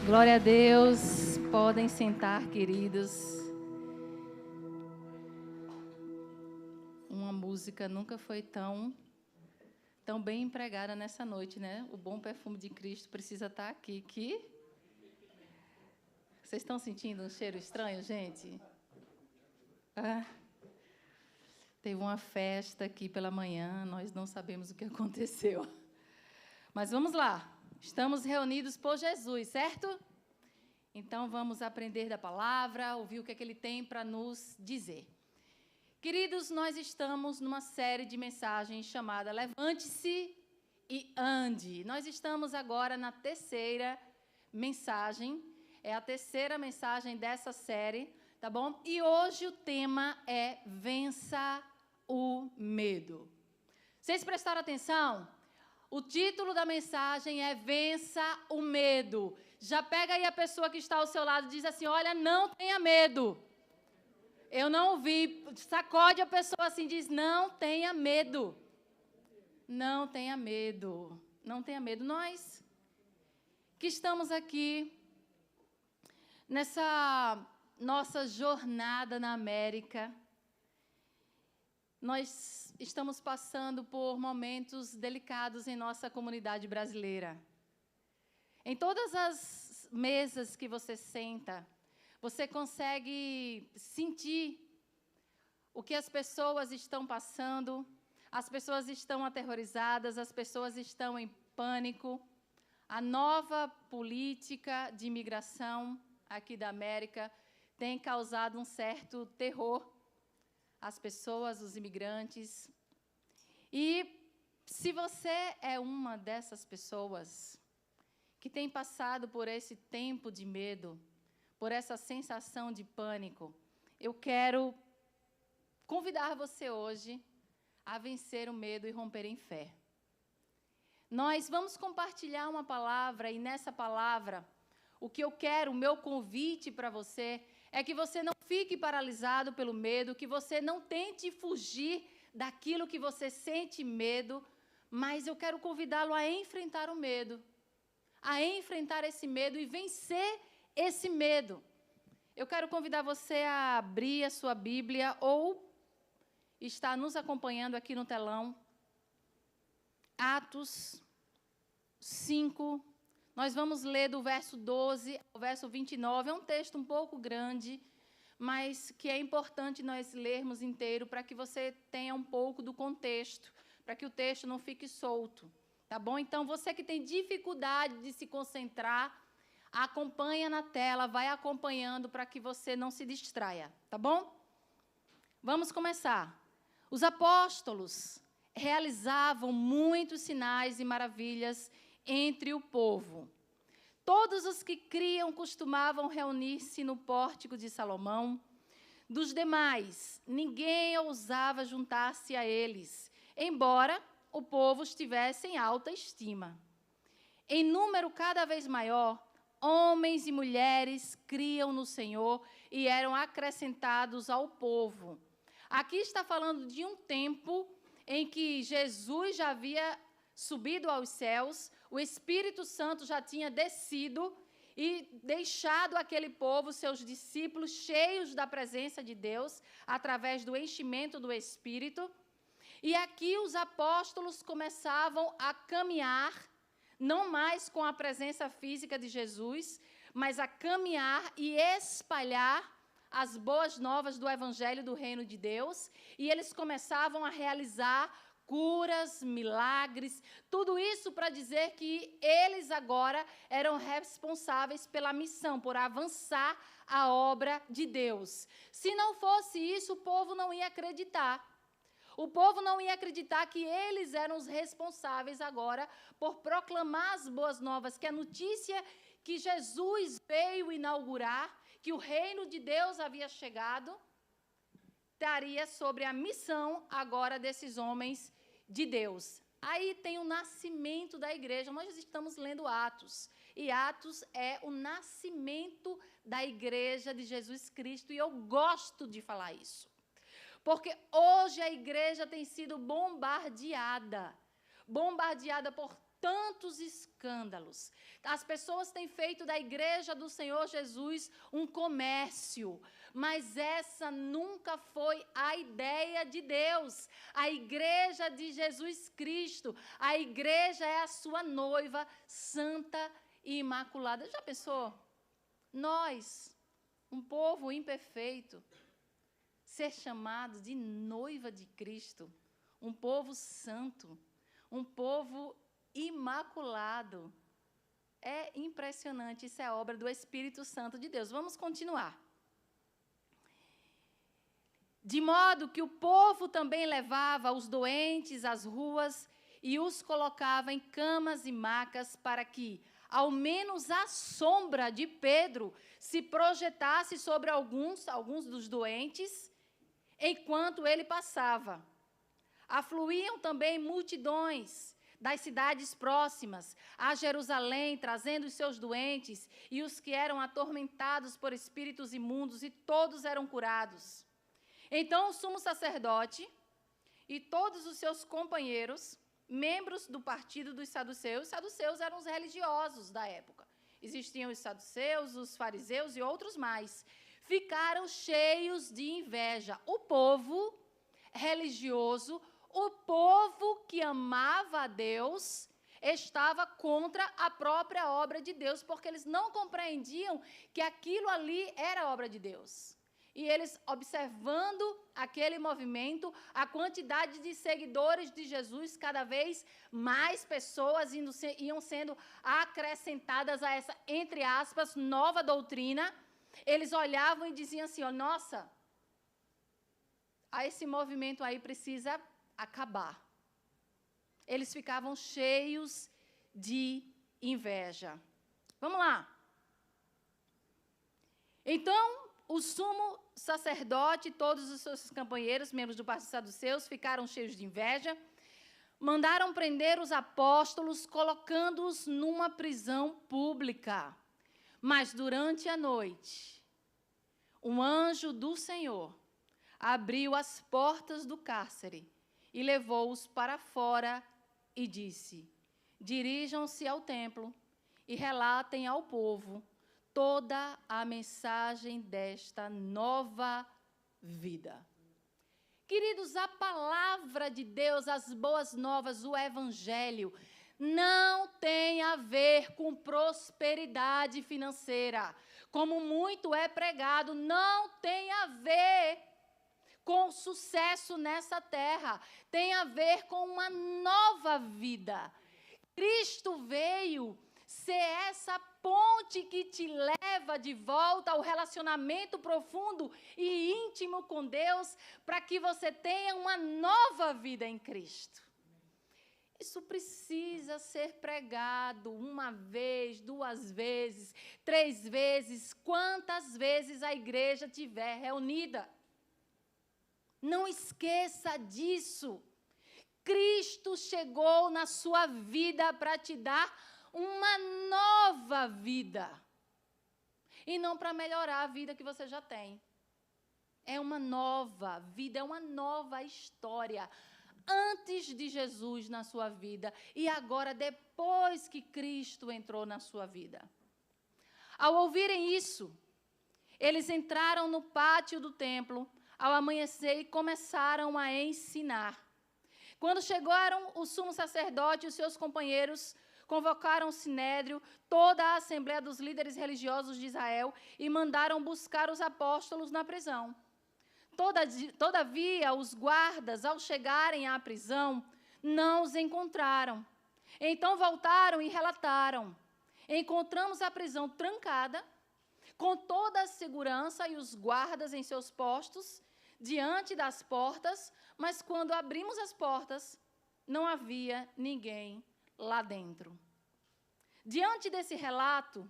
Glória a Deus. Podem sentar, queridos. Uma música nunca foi tão bem empregada nessa noite, né? O bom perfume de Cristo precisa estar aqui. Vocês estão sentindo um cheiro estranho, gente? Teve uma festa aqui pela manhã, nós não sabemos o que aconteceu. Mas vamos lá. Estamos reunidos por Jesus, certo? Então, vamos aprender da palavra, ouvir o que Ele tem para nos dizer. Queridos, nós estamos numa série de mensagens chamada Levante-se e Ande. Nós estamos agora na terceira mensagem, é a terceira mensagem dessa série, tá bom? E hoje o tema é Vença o Medo. Vocês prestaram atenção? O título da mensagem é Vença o Medo. Já pega aí a pessoa que está ao seu lado e diz assim, olha, não tenha medo. Eu não ouvi, sacode a pessoa assim, diz, não tenha medo. Não tenha medo. Não tenha medo. Nós que estamos aqui nessa nossa jornada na América, nós estamos passando por momentos delicados em nossa comunidade brasileira. Em todas as mesas que você senta, você consegue sentir o que as pessoas estão passando, as pessoas estão aterrorizadas, as pessoas estão em pânico. A nova política de imigração aqui da América tem causado um certo terror às pessoas, os imigrantes. E se você é uma dessas pessoas que tem passado por esse tempo de medo, por essa sensação de pânico, eu quero convidar você hoje a vencer o medo e romper em fé. Nós vamos compartilhar uma palavra, e nessa palavra, o que eu quero, o meu convite para você, é que você não fique paralisado pelo medo, que você não tente fugir daquilo que você sente medo, mas eu quero convidá-lo a enfrentar o medo, a enfrentar esse medo e vencer esse medo. Eu quero convidar você a abrir a sua Bíblia ou estar nos acompanhando aqui no telão. Atos 5, nós vamos ler do verso 12 ao verso 29. É um texto um pouco grande, mas que é importante nós lermos inteiro para que você tenha um pouco do contexto, para que o texto não fique solto, tá bom? Então, você que tem dificuldade de se concentrar, acompanha na tela, vai acompanhando para que você não se distraia, tá bom? Vamos começar. Os apóstolos realizavam muitos sinais e maravilhas entre o povo. Todos os que criam costumavam reunir-se no pórtico de Salomão. Dos demais, ninguém ousava juntar-se a eles, embora o povo estivesse em alta estima. Em número cada vez maior, homens e mulheres criam no Senhor e eram acrescentados ao povo. Aqui está falando de um tempo em que Jesus já havia subido aos céus, o Espírito Santo já tinha descido e deixado aquele povo, seus discípulos, cheios da presença de Deus, através do enchimento do Espírito. E aqui os apóstolos começavam a caminhar, não mais com a presença física de Jesus, mas a caminhar e espalhar as boas novas do Evangelho do Reino de Deus, e eles começavam a realizar curas, milagres, tudo isso para dizer que eles agora eram responsáveis pela missão, por avançar a obra de Deus. Se não fosse isso, o povo não ia acreditar. O povo não ia acreditar que eles eram os responsáveis agora por proclamar as boas novas, que a notícia que Jesus veio inaugurar, que o reino de Deus havia chegado, estaria sobre a missão agora desses homens de Deus. Aí tem o nascimento da igreja. Nós estamos lendo Atos. E Atos é o nascimento da igreja de Jesus Cristo. E eu gosto de falar isso. Porque hoje a igreja tem sido bombardeada por tantos escândalos. As pessoas têm feito da igreja do Senhor Jesus um comércio, mas essa nunca foi a ideia de Deus. A igreja de Jesus Cristo, a igreja é a sua noiva santa e imaculada. Já pensou? Nós, um povo imperfeito, ser chamado de noiva de Cristo, um povo santo, um povo imaculado. É impressionante, isso é obra do Espírito Santo de Deus. Vamos continuar. De modo que o povo também levava os doentes às ruas e os colocava em camas e macas para que, ao menos a sombra de Pedro, se projetasse sobre alguns dos doentes, enquanto ele passava. Afluíam também multidões das cidades próximas a Jerusalém, trazendo os seus doentes e os que eram atormentados por espíritos imundos, e todos eram curados. Então o sumo sacerdote e todos os seus companheiros, membros do partido dos saduceus eram os religiosos da época. Existiam os saduceus, os fariseus e outros mais. Ficaram cheios de inveja. O povo religioso, o povo que amava a Deus, estava contra a própria obra de Deus, porque eles não compreendiam que aquilo ali era obra de Deus. E eles, observando aquele movimento, a quantidade de seguidores de Jesus, cada vez mais pessoas iam sendo acrescentadas a essa, entre aspas, nova doutrina, eles olhavam e diziam assim, nossa, esse movimento aí precisa acabar. Eles ficavam cheios de inveja. Vamos lá. Então, o sumo sacerdote e todos os seus companheiros, membros do partido saduceus, ficaram cheios de inveja, mandaram prender os apóstolos, colocando-os numa prisão pública. Mas durante a noite, um anjo do Senhor abriu as portas do cárcere e levou-os para fora e disse: dirijam-se ao templo e relatem ao povo toda a mensagem desta nova vida. Queridos, a palavra de Deus, as boas novas, o evangelho, não tem a ver com prosperidade financeira, como muito é pregado, não tem a ver com sucesso nessa terra, tem a ver com uma nova vida. Cristo veio ser essa ponte que te leva de volta ao relacionamento profundo e íntimo com Deus, para que você tenha uma nova vida em Cristo. Isso precisa ser pregado uma vez, 2 vezes, 3 vezes, quantas vezes a igreja estiver reunida. Não esqueça disso. Cristo chegou na sua vida para te dar uma nova vida. E não para melhorar a vida que você já tem. É uma nova vida, é uma nova história. Antes de Jesus na sua vida e agora depois que Cristo entrou na sua vida. Ao ouvirem isso, eles entraram no pátio do templo ao amanhecer e começaram a ensinar. Quando chegaram, o sumo sacerdote e os seus companheiros convocaram o sinédrio, toda a assembleia dos líderes religiosos de Israel e mandaram buscar os apóstolos na prisão. Todavia, os guardas, ao chegarem à prisão, não os encontraram. Então voltaram e relataram: encontramos a prisão trancada, com toda a segurança e os guardas em seus postos, diante das portas, mas quando abrimos as portas, não havia ninguém lá dentro. Diante desse relato,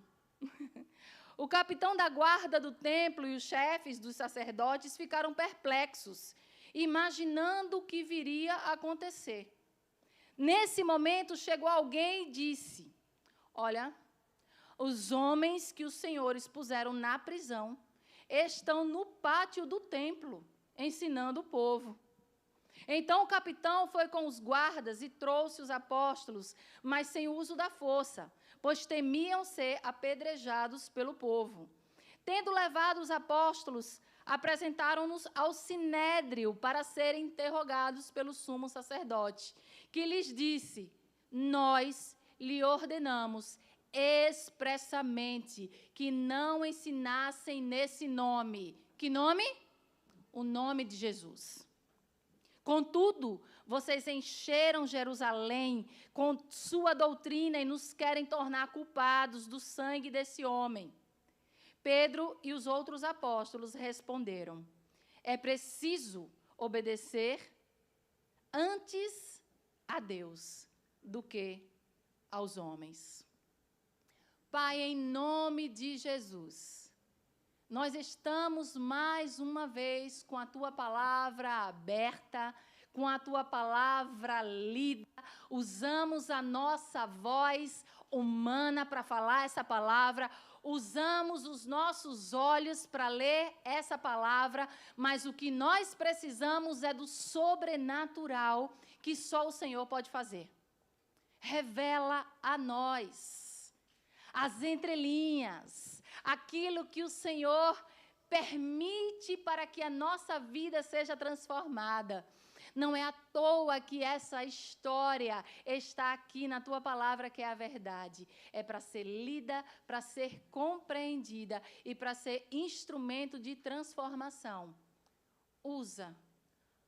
o capitão da guarda do templo e os chefes dos sacerdotes ficaram perplexos, imaginando o que viria a acontecer. Nesse momento, chegou alguém e disse: olha, os homens que os senhores puseram na prisão estão no pátio do templo, ensinando o povo. Então o capitão foi com os guardas e trouxe os apóstolos, mas sem uso da força, pois temiam ser apedrejados pelo povo. Tendo levado os apóstolos, apresentaram-nos ao sinédrio para serem interrogados pelo sumo sacerdote, que lhes disse: nós lhe ordenamos expressamente que não ensinassem nesse nome. Que nome? O nome de Jesus. Contudo, vocês encheram Jerusalém com sua doutrina e nos querem tornar culpados do sangue desse homem. Pedro e os outros apóstolos responderam: é preciso obedecer antes a Deus do que aos homens. Pai, em nome de Jesus, nós estamos mais uma vez com a Tua palavra aberta, com a Tua palavra lida, usamos a nossa voz humana para falar essa palavra, usamos os nossos olhos para ler essa palavra, mas o que nós precisamos é do sobrenatural que só o Senhor pode fazer. Revela a nós as entrelinhas, aquilo que o Senhor permite para que a nossa vida seja transformada. Não é à toa que essa história está aqui na Tua palavra, que é a verdade. É para ser lida, para ser compreendida e para ser instrumento de transformação. Usa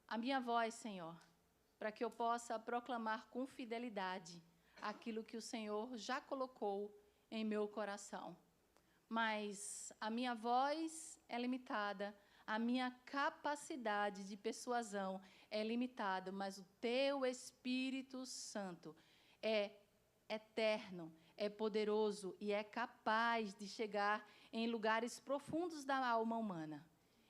a minha voz, Senhor, para que eu possa proclamar com fidelidade aquilo que o Senhor já colocou em meu coração. Mas a minha voz é limitada, a minha capacidade de persuasão é limitada, mas o Teu Espírito Santo é eterno, é poderoso e é capaz de chegar em lugares profundos da alma humana.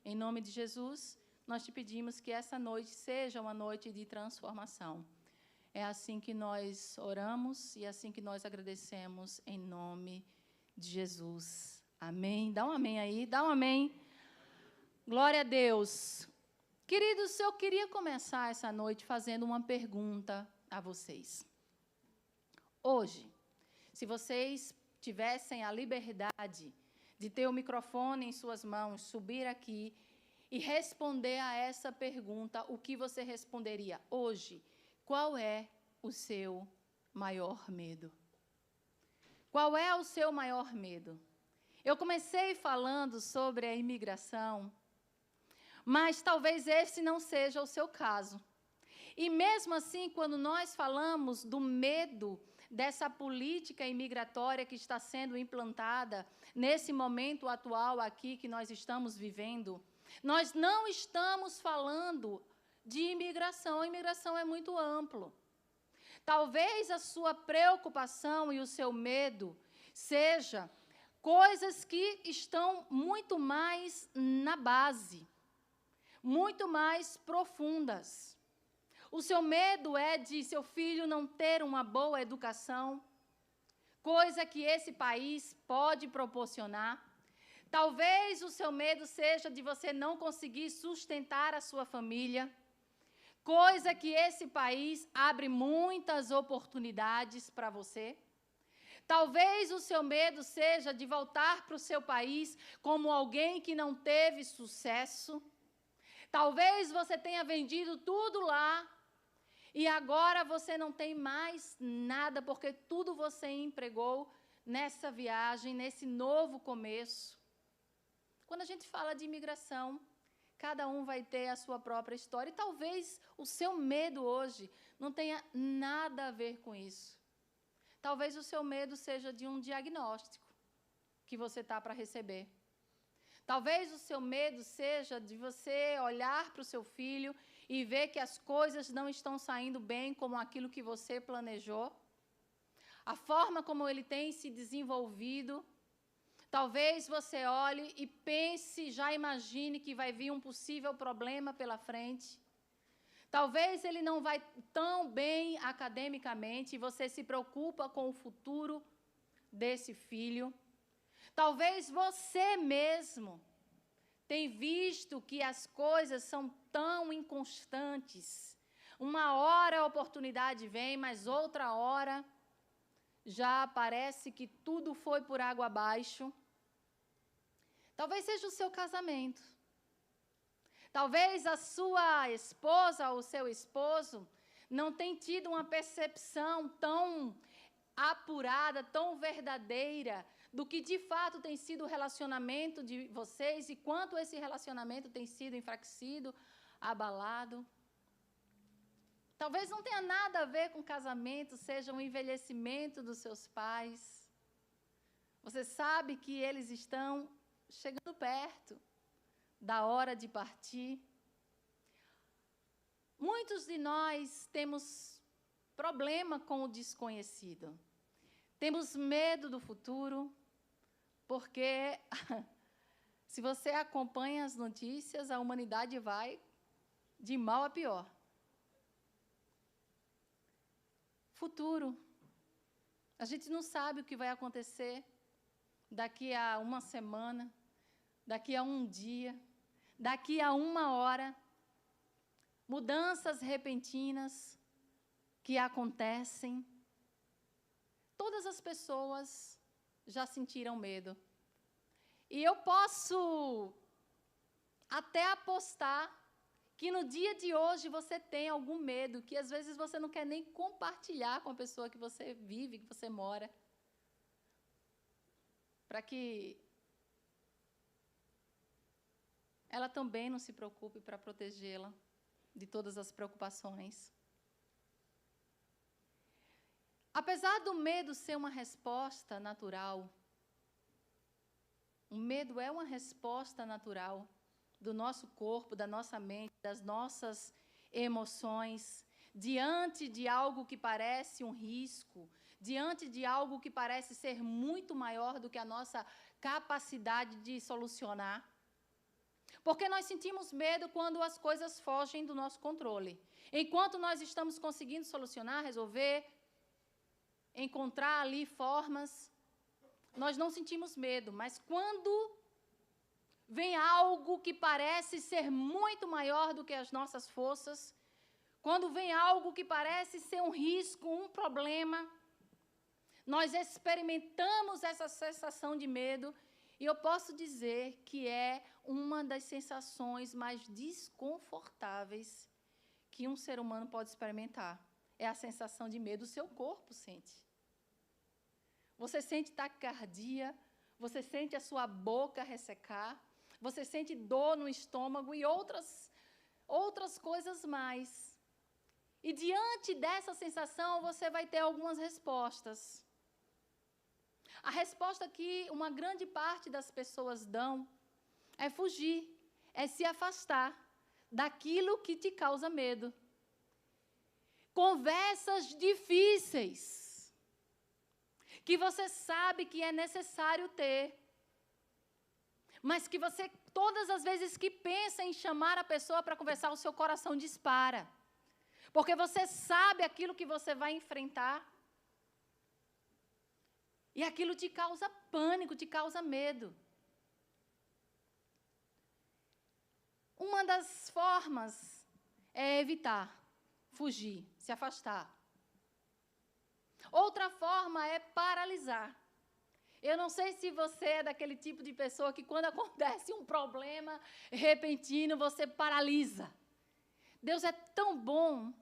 Em nome de Jesus, nós te pedimos que essa noite seja uma noite de transformação. É assim que nós oramos e é assim que nós agradecemos em nome de Jesus. Amém. Dá um amém aí, dá um amém. Glória a Deus. Queridos, eu queria começar essa noite fazendo uma pergunta a vocês. Hoje, se vocês tivessem a liberdade de ter o microfone em suas mãos, subir aqui e responder a essa pergunta, o que você responderia? Hoje, qual é o seu maior medo? Qual é o seu maior medo? Eu comecei falando sobre a imigração, mas talvez esse não seja o seu caso. E mesmo assim, quando nós falamos do medo dessa política imigratória que está sendo implantada nesse momento atual aqui que nós estamos vivendo, nós não estamos falando de imigração. A imigração é muito amplo. Talvez a sua preocupação e o seu medo seja coisas que estão muito mais na base, muito mais profundas. O seu medo é de seu filho não ter uma boa educação, coisa que esse país pode proporcionar. Talvez o seu medo seja de você não conseguir sustentar a sua família, coisa que esse país abre muitas oportunidades para você. Talvez o seu medo seja de voltar para o seu país como alguém que não teve sucesso. Talvez você tenha vendido tudo lá e agora você não tem mais nada porque tudo você empregou nessa viagem, nesse novo começo. Quando a gente fala de imigração, cada um vai ter a sua própria história. E talvez o seu medo hoje não tenha nada a ver com isso. Talvez o seu medo seja de um diagnóstico que você está para receber. Talvez o seu medo seja de você olhar para o seu filho e ver que as coisas não estão saindo bem como aquilo que você planejou. A forma como ele tem se desenvolvido. Talvez você olhe e pense, já imagine que vai vir um possível problema pela frente. Talvez ele não vai tão bem academicamente e você se preocupa com o futuro desse filho. Talvez você mesmo tenha visto que as coisas são tão inconstantes Uma hora a oportunidade vem, mas outra hora já parece que tudo foi por água abaixo. Talvez seja o seu casamento. Talvez a sua esposa ou o seu esposo não tenha tido uma percepção tão apurada, tão verdadeira, do que de fato tem sido o relacionamento de vocês e quanto esse relacionamento tem sido enfraquecido, abalado. Talvez não tenha nada a ver com casamento, seja um envelhecimento dos seus pais. Você sabe que eles estão chegando perto da hora de partir. Muitos de nós temos problema com o desconhecido. Temos medo do futuro, porque se você acompanha as notícias, a humanidade vai de mal a pior. Futuro. A gente não sabe o que vai acontecer daqui a uma semana, daqui a um dia, daqui a uma hora. Mudanças repentinas que acontecem. Todas as pessoas já sentiram medo. E eu posso até apostar que no dia de hoje você tem algum medo, que às vezes você não quer nem compartilhar com a pessoa que você vive, que você mora, para que ela também não se preocupe para protegê-la de todas as preocupações. Apesar do medo ser uma resposta natural, o medo é uma resposta natural do nosso corpo, da nossa mente, das nossas emoções, diante de algo que parece um risco, diante de algo que parece ser muito maior do que a nossa capacidade de solucionar. Porque nós sentimos medo quando as coisas fogem do nosso controle. Enquanto nós estamos conseguindo solucionar, resolver, encontrar ali formas, nós não sentimos medo. Mas quando vem algo que parece ser muito maior do que as nossas forças, quando vem algo que parece ser um risco, um problema, nós experimentamos essa sensação de medo, e eu posso dizer que é uma das sensações mais desconfortáveis que um ser humano pode experimentar. É a sensação de medo, o seu corpo sente. Você sente taquicardia, você sente a sua boca ressecar, você sente dor no estômago e outras coisas mais. E diante dessa sensação, você vai ter algumas respostas. A resposta que uma grande parte das pessoas dão é fugir, é se afastar daquilo que te causa medo. Conversas difíceis, que você sabe que é necessário ter, mas que você, todas as vezes que pensa em chamar a pessoa para conversar, o seu coração dispara. Porque você sabe aquilo que você vai enfrentar. E aquilo te causa pânico, te causa medo. Uma das formas é evitar, fugir, se afastar. Outra forma é paralisar. Eu não sei se você é daquele tipo de pessoa que quando acontece um problema repentino, você paralisa. Deus é tão bom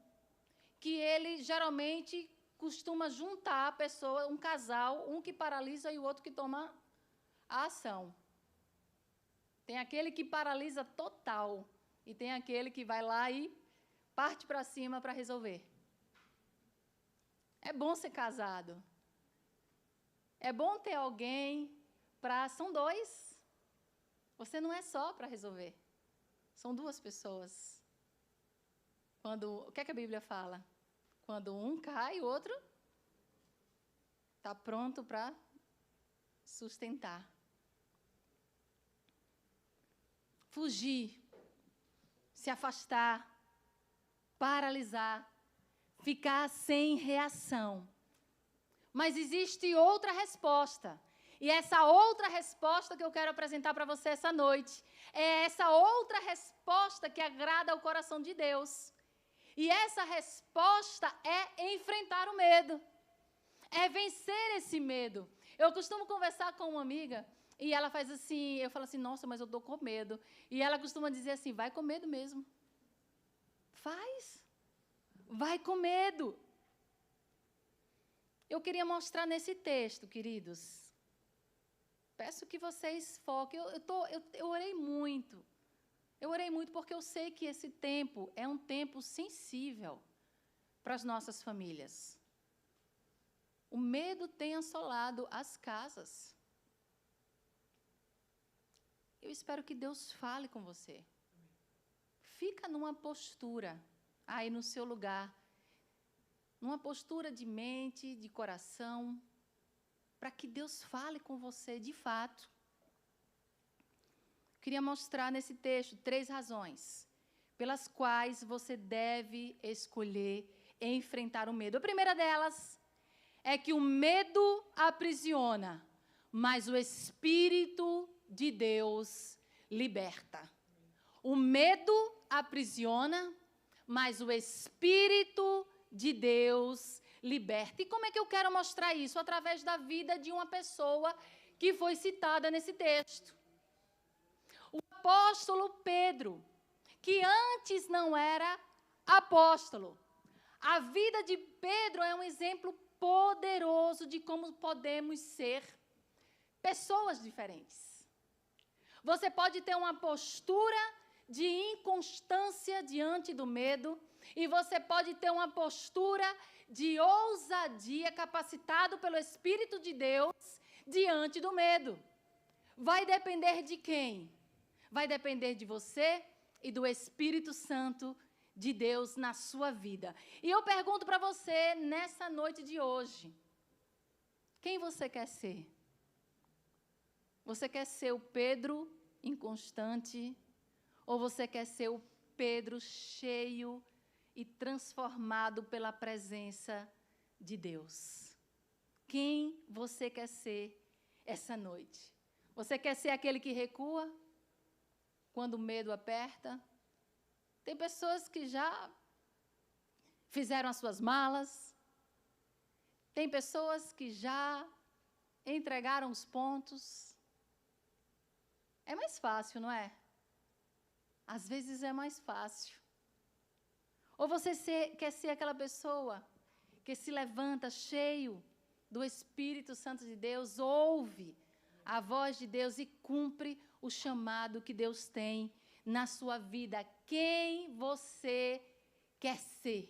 que Ele geralmente costuma juntar a pessoa, um casal, um que paralisa e o outro que toma a ação. Tem aquele que paralisa total e tem aquele que vai lá e parte para cima para resolver. É bom ser casado. É bom ter alguém para... São dois. Você não é só para resolver. São duas pessoas. O que é que a Bíblia fala? Quando um cai, o outro está pronto para sustentar. Fugir, se afastar, paralisar, ficar sem reação. Mas existe outra resposta. E essa outra resposta que eu quero apresentar para você essa noite é essa outra resposta que agrada ao coração de Deus. E essa resposta é enfrentar o medo. É vencer esse medo. Eu costumo conversar com uma amiga e ela faz assim, eu falo assim, nossa, mas eu estou com medo. E ela costuma dizer assim, vai com medo mesmo. Faz. Vai com medo. Eu queria mostrar nesse texto, queridos. Peço que vocês foquem. Eu orei muito. Eu orei muito porque eu sei que esse tempo é um tempo sensível para as nossas famílias. O medo tem assolado as casas. Eu espero que Deus fale com você. Fica numa postura, aí no seu lugar, numa postura de mente, de coração, para que Deus fale com você de fato. Queria mostrar nesse texto 3 razões pelas quais você deve escolher enfrentar o medo. A primeira delas é que o medo aprisiona, mas o Espírito de Deus liberta. O medo aprisiona, mas o Espírito de Deus liberta. E como é que eu quero mostrar isso? Através da vida de uma pessoa que foi citada nesse texto. O apóstolo Pedro, que antes não era apóstolo. A vida de Pedro é um exemplo poderoso de como podemos ser pessoas diferentes. Você pode ter uma postura de inconstância diante do medo, e você pode ter uma postura de ousadia, capacitado pelo Espírito de Deus, diante do medo. Vai depender de quem? Vai depender de você e do Espírito Santo de Deus na sua vida. E eu pergunto para você, nessa noite de hoje, quem você quer ser? Você quer ser o Pedro inconstante? Ou você quer ser o Pedro cheio e transformado pela presença de Deus? Quem você quer ser essa noite? Você quer ser aquele que recua quando o medo aperta? Tem pessoas que já fizeram as suas malas. Tem pessoas que já entregaram os pontos. É mais fácil, não é? Às vezes é mais fácil. Ou você quer ser aquela pessoa que se levanta cheio do Espírito Santo de Deus, ouve a voz de Deus e cumpre o chamado que Deus tem na sua vida. Quem você quer ser?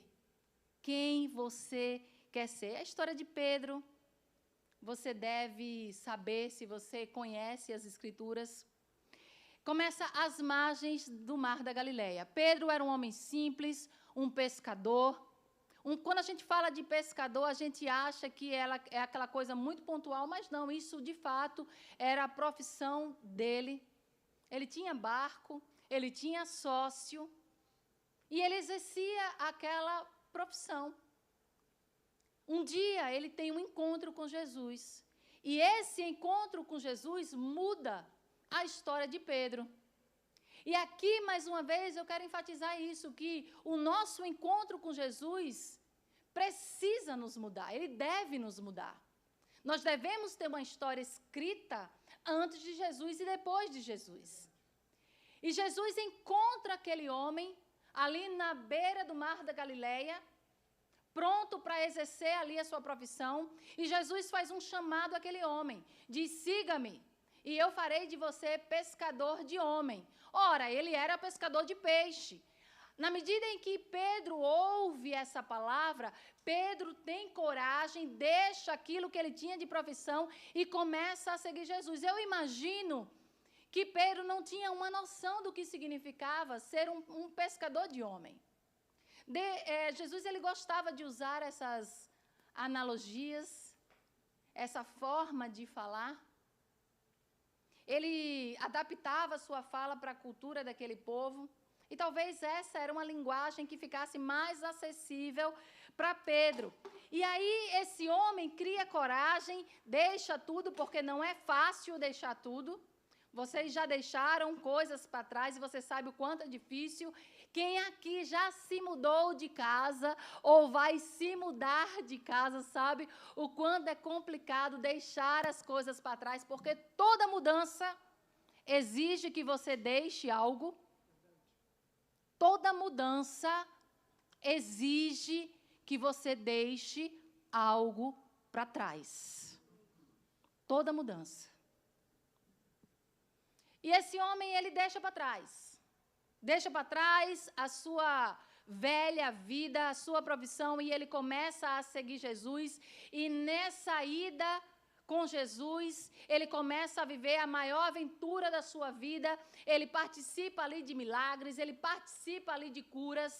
Quem você quer ser? A história de Pedro, você deve saber, se você conhece as Escrituras, começa às margens do mar da Galileia. Pedro era um homem simples, um pescador. Quando a gente fala de pescador, a gente acha que ela é aquela coisa muito pontual, mas não, isso de fato era a profissão dele. Ele tinha barco, ele tinha sócio, e ele exercia aquela profissão. Um dia ele tem um encontro com Jesus, e esse encontro com Jesus muda a história de Pedro. E aqui, mais uma vez, eu quero enfatizar isso, que o nosso encontro com Jesus precisa nos mudar, ele deve nos mudar. Nós devemos ter uma história escrita antes de Jesus e depois de Jesus. E Jesus encontra aquele homem ali na beira do mar da Galileia, pronto para exercer ali a sua profissão, e Jesus faz um chamado àquele homem, diz: siga-me, e eu farei de você pescador de homem. Ora, ele era pescador de peixe. Na medida em que Pedro ouve essa palavra, Pedro tem coragem, deixa aquilo que ele tinha de profissão e começa a seguir Jesus. Eu imagino que Pedro não tinha uma noção do que significava ser um pescador de homem. Jesus ele gostava de usar essas analogias, essa forma de falar. Ele adaptava a sua fala para a cultura daquele povo. E talvez essa era uma linguagem que ficasse mais acessível para Pedro. E aí esse homem cria coragem, deixa tudo, porque não é fácil deixar tudo. Vocês já deixaram coisas para trás e você sabe o quanto é difícil. Quem aqui já se mudou de casa ou vai se mudar de casa, sabe o quanto é complicado deixar as coisas para trás, porque toda mudança exige que você deixe algo. Toda mudança exige que você deixe algo para trás. Toda mudança. E esse homem, ele deixa para trás. Deixa para trás a sua velha vida, a sua profissão, e ele começa a seguir Jesus. E nessa ida com Jesus, ele começa a viver a maior aventura da sua vida. Ele participa ali de milagres, ele participa ali de curas.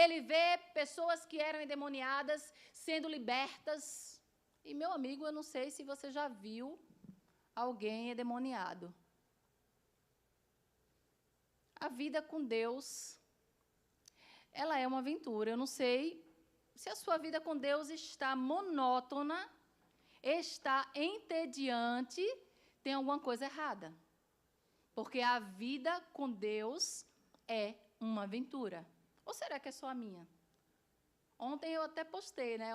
Ele vê pessoas que eram endemoniadas sendo libertas. E, meu amigo, eu não sei se você já viu alguém endemoniado. A vida com Deus, ela é uma aventura. Eu não sei se a sua vida com Deus está monótona, está entediante, tem alguma coisa errada. Porque a vida com Deus é uma aventura. Ou será que é só a minha? Ontem eu até postei, né?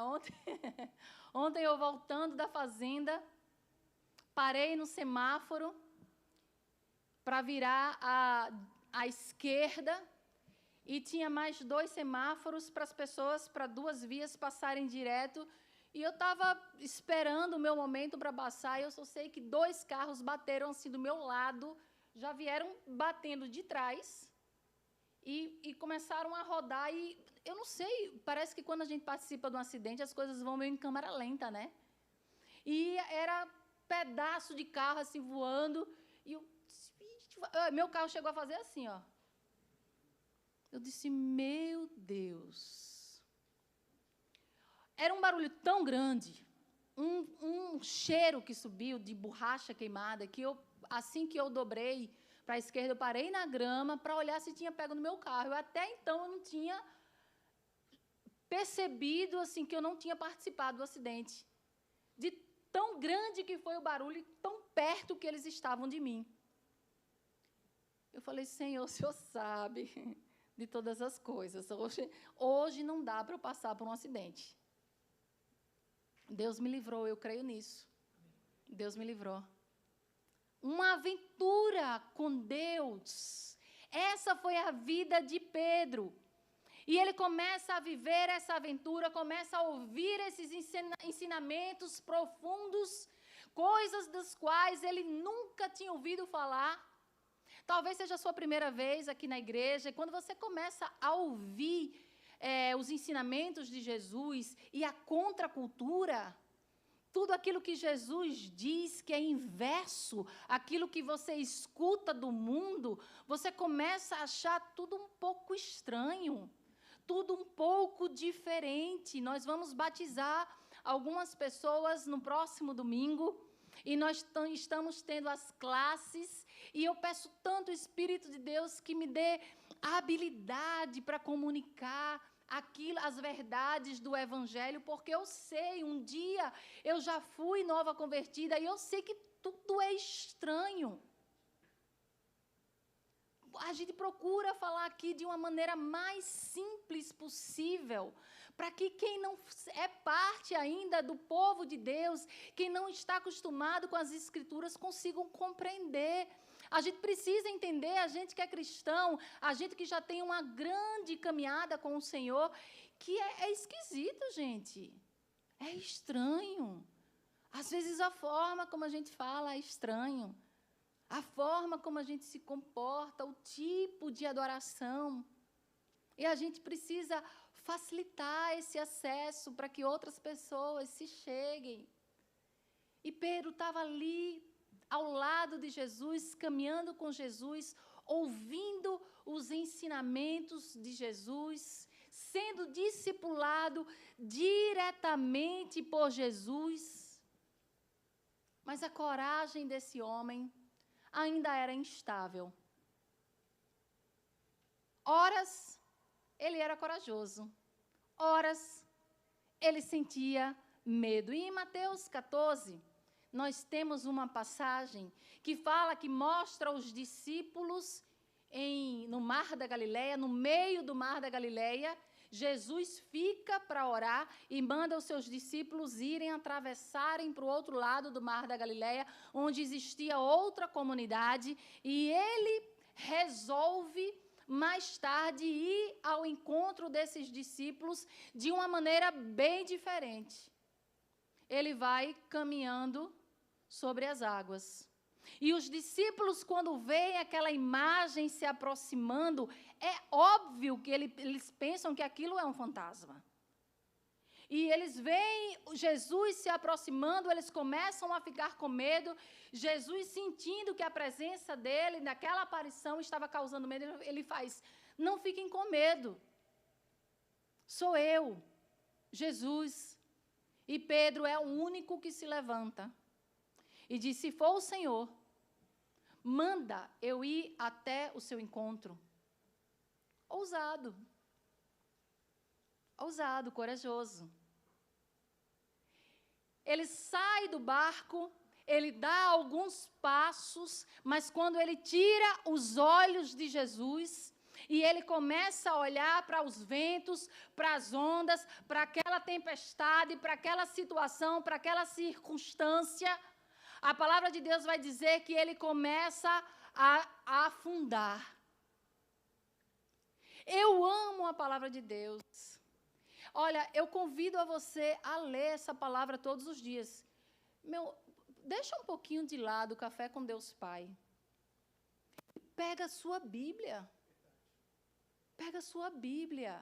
Ontem eu voltando da fazenda, parei no semáforo para virar à esquerda e tinha mais 2 semáforos para as pessoas, para 2 vias passarem direto. E eu estava esperando o meu momento para passar e eu só sei que 2 carros bateram assim do meu lado, já vieram batendo de trás e começaram a rodar. E eu não sei, parece que quando a gente participa de um acidente, as coisas vão meio em câmera lenta, né? E era pedaço de carro assim voando e meu carro chegou a fazer assim, ó. Eu disse, meu Deus. Era um barulho tão grande, um cheiro que subiu de borracha queimada, que assim que eu dobrei para a esquerda, eu parei na grama para olhar se tinha pego no meu carro. Até então eu não tinha percebido assim, que eu não tinha participado do acidente. De tão grande que foi o barulho, tão perto que eles estavam de mim. Eu falei, Senhor, o Senhor sabe de todas as coisas. Hoje não dá para eu passar por um acidente. Deus me livrou, eu creio nisso. Deus me livrou. Uma aventura com Deus. Essa foi a vida de Pedro. E ele começa a viver essa aventura, começa a ouvir esses ensinamentos profundos, coisas das quais ele nunca tinha ouvido falar. Talvez seja a sua primeira vez aqui na igreja, e quando você começa a ouvir os ensinamentos de Jesus e a contracultura, tudo aquilo que Jesus diz que é inverso, aquilo que você escuta do mundo, você começa a achar tudo um pouco estranho, tudo um pouco diferente. Nós vamos batizar algumas pessoas no próximo domingo, e nós estamos tendo as classes, e eu peço tanto o Espírito de Deus que me dê a habilidade para comunicar as verdades do Evangelho, porque eu sei, um dia eu já fui nova convertida, e eu sei que tudo é estranho. A gente procura falar aqui de uma maneira mais simples possível, para que quem não é parte ainda do povo de Deus, quem não está acostumado com as Escrituras, consigam compreender. A gente precisa entender, a gente que é cristão, a gente que já tem uma grande caminhada com o Senhor, que é esquisito, gente. É estranho. Às vezes a forma como a gente fala é estranho. A forma como a gente se comporta, o tipo de adoração. E a gente precisa facilitar esse acesso para que outras pessoas se cheguem. E Pedro estava ali, ao lado de Jesus, caminhando com Jesus, ouvindo os ensinamentos de Jesus, sendo discipulado diretamente por Jesus. Mas a coragem desse homem ainda era instável. Horas ele era corajoso, horas ele sentia medo. E em Mateus 14, nós temos uma passagem que fala, que mostra os discípulos no Mar da Galileia, no meio do Mar da Galileia. Jesus fica para orar e manda os seus discípulos irem atravessarem para o outro lado do Mar da Galileia, onde existia outra comunidade, e ele resolve mais tarde ir ao encontro desses discípulos de uma maneira bem diferente. Ele vai caminhando sobre as águas. E os discípulos, quando veem aquela imagem se aproximando, é óbvio que eles pensam que aquilo é um fantasma. E eles veem Jesus se aproximando, eles começam a ficar com medo. Jesus, sentindo que a presença dele, naquela aparição, estava causando medo, ele faz: não fiquem com medo. Sou eu, Jesus. E Pedro é o único que se levanta e diz: se for o Senhor, manda eu ir até o seu encontro. Ousado. Ousado, corajoso. Ele sai do barco, ele dá alguns passos, mas quando ele tira os olhos de Jesus e ele começa a olhar para os ventos, para as ondas, para aquela tempestade, para aquela situação, para aquela circunstância, a palavra de Deus vai dizer que ele começa a afundar. Eu amo a palavra de Deus. Olha, eu convido a você a ler essa palavra todos os dias. Deixa um pouquinho de lado o Café com Deus Pai. Pega a sua Bíblia. Pega a sua Bíblia.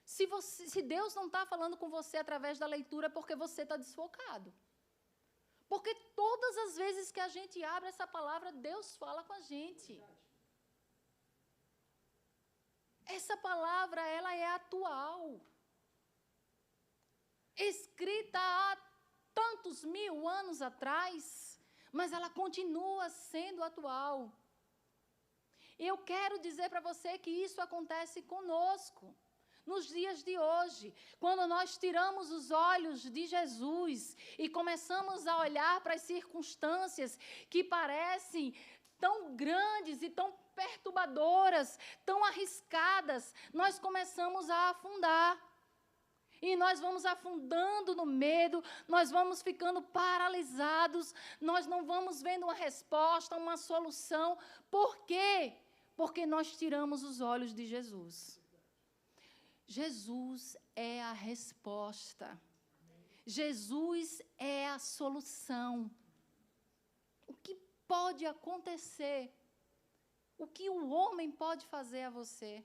Se Deus não está falando com você através da leitura, é porque você está desfocado. Porque todas as vezes que a gente abre essa palavra, Deus fala com a gente. Essa palavra, ela é atual. Escrita há tantos mil anos atrás, mas ela continua sendo atual. Eu quero dizer para você que isso acontece conosco, nos dias de hoje, quando nós tiramos os olhos de Jesus e começamos a olhar para as circunstâncias que parecem tão grandes e tão perturbadoras, tão arriscadas, nós começamos a afundar. E nós vamos afundando no medo, nós vamos ficando paralisados, nós não vamos vendo uma resposta, uma solução. Por quê? Porque nós tiramos os olhos de Jesus. Jesus é a resposta. Jesus é a solução. O que pode acontecer? O que o homem pode fazer a você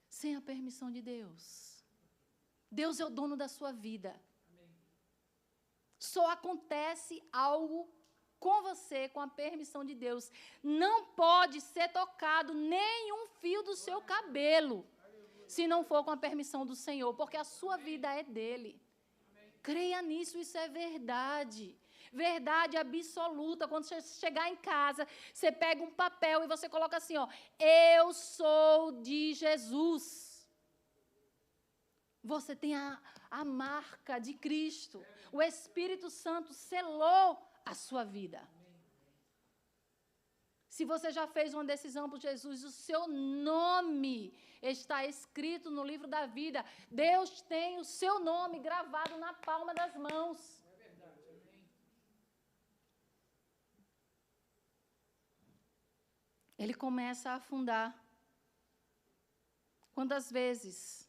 sem a permissão de Deus? Deus é o dono da sua vida. Amém. Só acontece algo com você com a permissão de Deus. Não pode ser tocado nenhum fio do seu cabelo, se não for com a permissão do Senhor, porque a sua vida é dele. Amém. Creia nisso, isso é verdade. Verdade absoluta. Quando você chegar em casa, você pega um papel e você coloca assim, ó: eu sou de Jesus. Você tem a marca de Cristo. O Espírito Santo selou a sua vida. Se você já fez uma decisão por Jesus, o seu nome está escrito no livro da vida. Deus tem o seu nome gravado na palma das mãos. É verdade, amém. Ele começa a afundar. Quantas vezes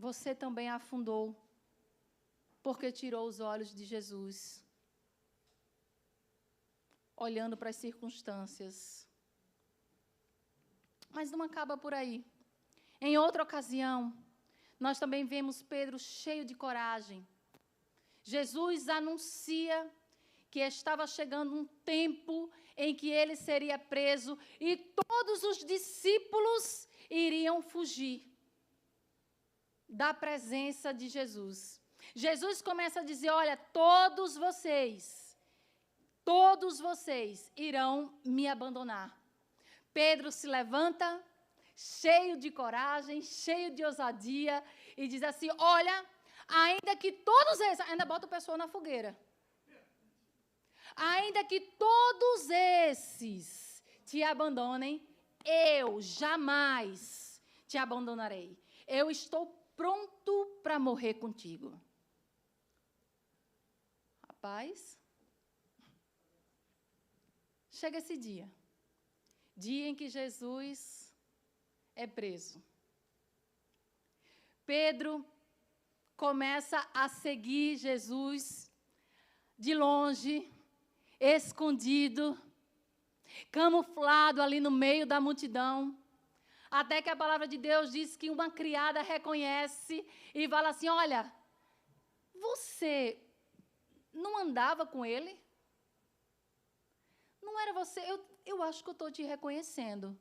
você também afundou porque tirou os olhos de Jesus, olhando para as circunstâncias? Mas não acaba por aí. Em outra ocasião, nós também vemos Pedro cheio de coragem. Jesus anuncia que estava chegando um tempo em que ele seria preso e todos os discípulos iriam fugir da presença de Jesus. Jesus começa a dizer: olha, todos vocês irão me abandonar. Pedro se levanta, cheio de coragem, cheio de ousadia, e diz assim: olha, ainda que todos eles, ainda bota o pessoal na fogueira. Ainda que todos esses te abandonem, eu jamais te abandonarei. Eu estou pronto para morrer contigo. Rapaz, chega esse dia em que Jesus é preso. Pedro começa a seguir Jesus de longe, escondido, camuflado ali no meio da multidão, até que a palavra de Deus diz que uma criada reconhece e fala assim: olha, você não andava com ele? Não era você? Eu acho que eu estou te reconhecendo.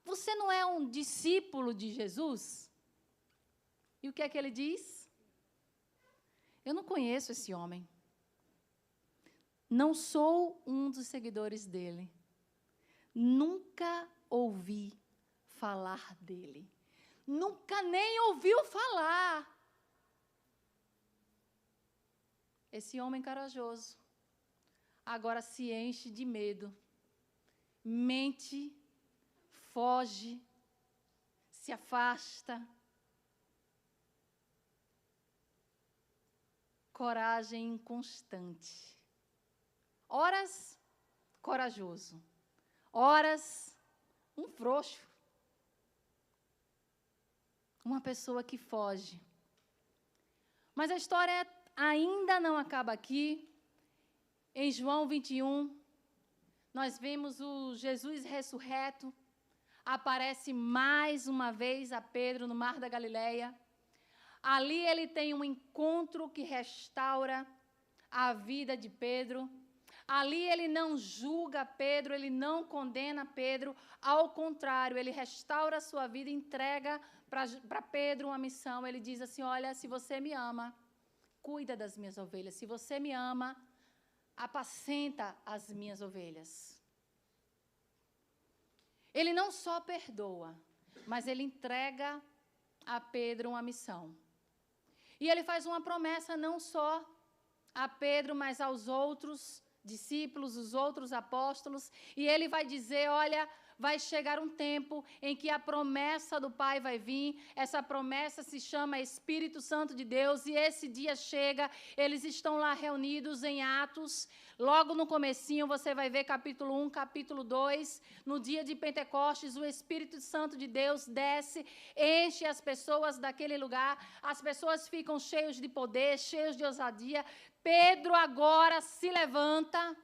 Você não é um discípulo de Jesus? E o que é que ele diz? Eu não conheço esse homem. Não sou um dos seguidores dele. Nunca ouvi falar dele. Nunca nem ouviu falar. Esse homem corajoso agora se enche de medo, mente, foge, se afasta. Coragem inconstante. Horas, corajoso. Horas, um frouxo. Uma pessoa que foge. Mas a história ainda não acaba aqui. Em João 21, nós vemos o Jesus ressurreto. Aparece mais uma vez a Pedro no Mar da Galileia. Ali ele tem um encontro que restaura a vida de Pedro. Ali ele não julga Pedro, ele não condena Pedro. Ao contrário, ele restaura a sua vida e entrega para Pedro uma missão. Ele diz assim: olha, se você me ama, cuida das minhas ovelhas. Se você me ama, apacenta as minhas ovelhas. Ele não só perdoa, mas ele entrega a Pedro uma missão. E ele faz uma promessa não só a Pedro, mas aos outros discípulos, os outros apóstolos. E ele vai dizer: olha, vai chegar um tempo em que a promessa do Pai vai vir. Essa promessa se chama Espírito Santo de Deus. E esse dia chega, eles estão lá reunidos em Atos. Logo no comecinho, você vai ver capítulo 1, capítulo 2. No dia de Pentecostes, o Espírito Santo de Deus desce, enche as pessoas daquele lugar. As pessoas ficam cheios de poder, cheios de ousadia. Pedro agora se levanta,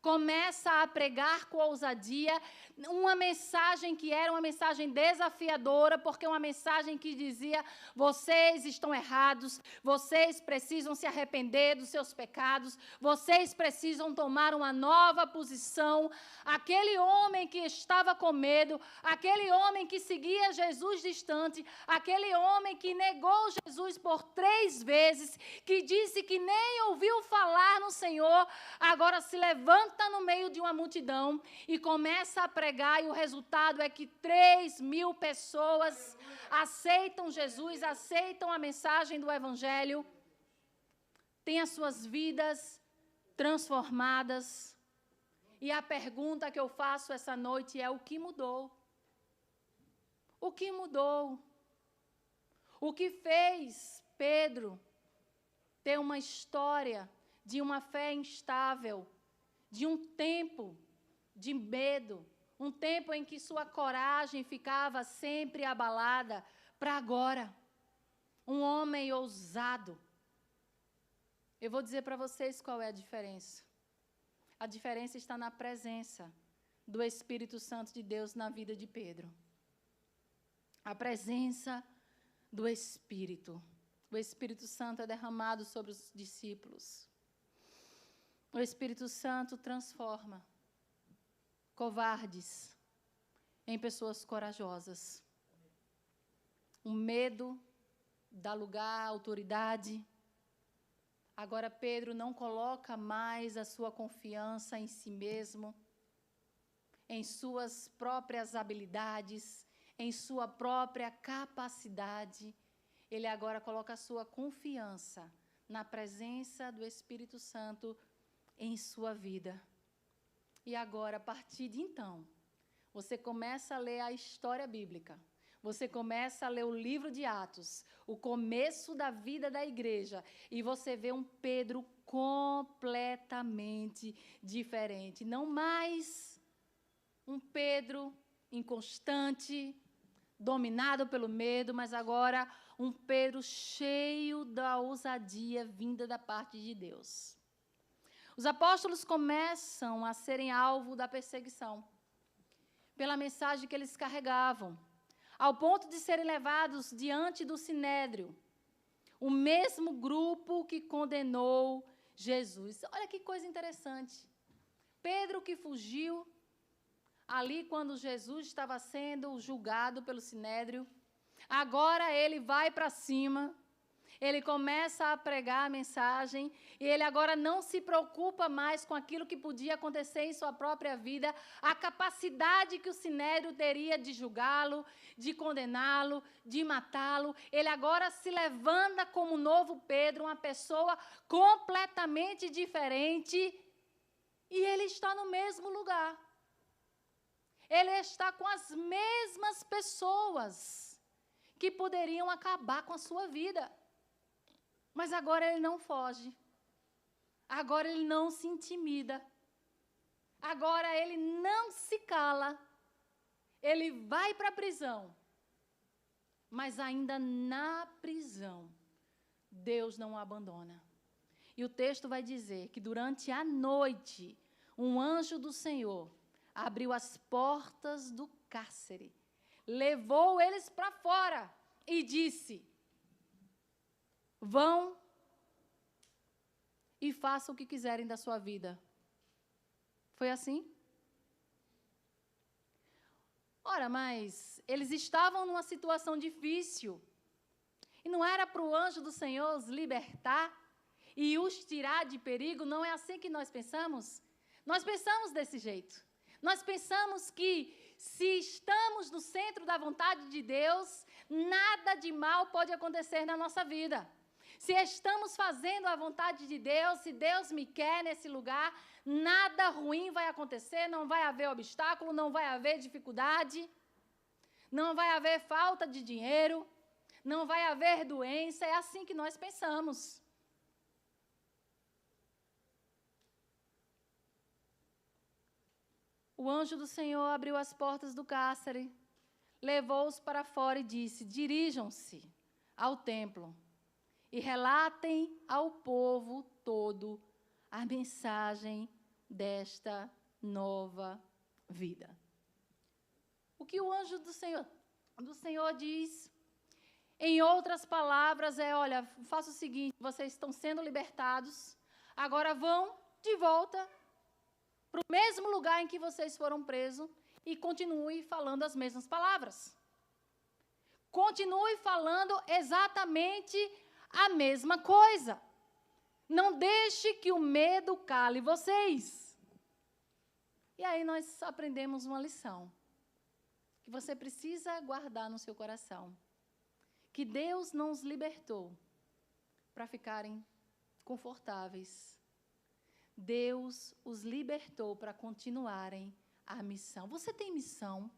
começa a pregar com ousadia, uma mensagem que era uma mensagem desafiadora, porque uma mensagem que dizia: vocês estão errados, vocês precisam se arrepender dos seus pecados, vocês precisam tomar uma nova posição. Aquele homem que estava com medo, aquele homem que seguia Jesus distante, aquele homem que negou Jesus por 3 vezes, que disse que nem ouviu falar no Senhor, agora se levanta no meio de uma multidão e começa a pregar, e o resultado é que 3.000 pessoas aceitam Jesus, aceitam a mensagem do Evangelho, têm as suas vidas transformadas. E a pergunta que eu faço essa noite é: o que mudou? O que mudou? O que fez Pedro ter uma história de uma fé instável, de um tempo de medo, um tempo em que sua coragem ficava sempre abalada, para agora, um homem ousado? Eu vou dizer para vocês qual é a diferença. A diferença está na presença do Espírito Santo de Deus na vida de Pedro. A presença do Espírito. O Espírito Santo é derramado sobre os discípulos. O Espírito Santo transforma covardes em pessoas corajosas. O medo dá lugar à autoridade. Agora Pedro não coloca mais a sua confiança em si mesmo, em suas próprias habilidades, em sua própria capacidade. Ele agora coloca a sua confiança na presença do Espírito Santo em sua vida. E agora, a partir de então, você começa a ler a história bíblica. Você começa a ler o livro de Atos, o começo da vida da igreja, e você vê um Pedro completamente diferente. Não mais um Pedro inconstante, dominado pelo medo, mas agora um Pedro cheio da ousadia vinda da parte de Deus. Os apóstolos começam a serem alvo da perseguição, pela mensagem que eles carregavam, ao ponto de serem levados diante do Sinédrio, o mesmo grupo que condenou Jesus. Olha que coisa interessante. Pedro, que fugiu ali quando Jesus estava sendo julgado pelo Sinédrio, agora ele vai para cima, ele começa a pregar a mensagem, e ele agora não se preocupa mais com aquilo que podia acontecer em sua própria vida, a capacidade que o Sinédrio teria de julgá-lo, de condená-lo, de matá-lo. Ele agora se levanta como novo Pedro, uma pessoa completamente diferente, e ele está no mesmo lugar. Ele está com as mesmas pessoas que poderiam acabar com a sua vida. Mas agora ele não foge. Agora ele não se intimida. Agora ele não se cala. Ele vai para a prisão. Mas ainda na prisão, Deus não o abandona. E o texto vai dizer que durante a noite, um anjo do Senhor abriu as portas do cárcere, levou eles para fora e disse: vão e façam o que quiserem da sua vida. Foi assim? Ora, mas eles estavam numa situação difícil. E não era para o anjo do Senhor os libertar e os tirar de perigo? Não é assim que nós pensamos? Nós pensamos desse jeito. Nós pensamos que, se estamos no centro da vontade de Deus, nada de mal pode acontecer na nossa vida. Se estamos fazendo a vontade de Deus, se Deus me quer nesse lugar, nada ruim vai acontecer, não vai haver obstáculo, não vai haver dificuldade, não vai haver falta de dinheiro, não vai haver doença. É assim que nós pensamos. O anjo do Senhor abriu as portas do cárcere, levou-os para fora e disse: dirijam-se ao templo e relatem ao povo todo a mensagem desta nova vida. O que o anjo do Senhor diz, em outras palavras, é: olha, faça o seguinte, vocês estão sendo libertados, agora vão de volta para o mesmo lugar em que vocês foram presos e continue falando as mesmas palavras. Continue falando exatamente a mesma coisa. Não deixe que o medo cale vocês. E aí nós aprendemos uma lição que você precisa guardar no seu coração. Que Deus não os libertou para ficarem confortáveis. Deus os libertou para continuarem a missão. Você tem missão?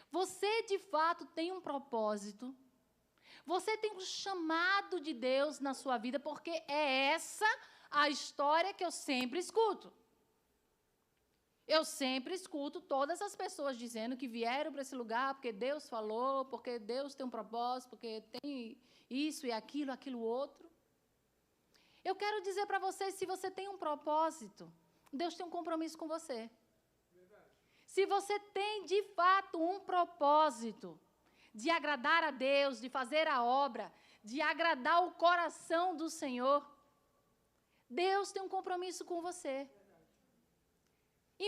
Você, de fato, tem um propósito? Você tem um chamado de Deus na sua vida? Porque é essa a história que eu sempre escuto. Eu sempre escuto todas as pessoas dizendo que vieram para esse lugar porque Deus falou, porque Deus tem um propósito, porque tem isso e aquilo outro. Eu quero dizer para vocês, se você tem um propósito, Deus tem um compromisso com você. Verdade. Se você tem, de fato, um propósito de agradar a Deus, de fazer a obra, de agradar o coração do Senhor, Deus tem um compromisso com você.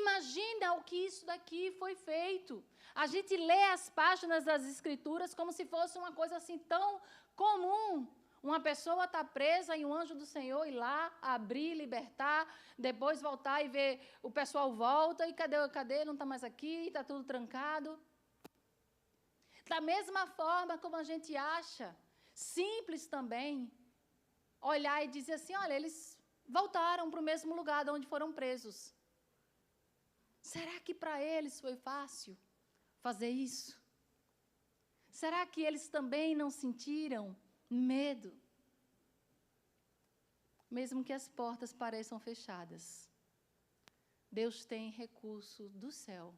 Imagina o que isso daqui foi feito. A gente lê as páginas das Escrituras como se fosse uma coisa assim tão comum. Uma pessoa está presa e um anjo do Senhor ir lá, abrir, libertar, depois voltar e ver o pessoal volta e cadê? Não está mais aqui, está tudo trancado. Da mesma forma como a gente acha simples também olhar e dizer assim: olha, eles voltaram para o mesmo lugar de onde foram presos. Será que para eles foi fácil fazer isso? Será que eles também não sentiram medo? Mesmo que as portas pareçam fechadas, Deus tem recurso do céu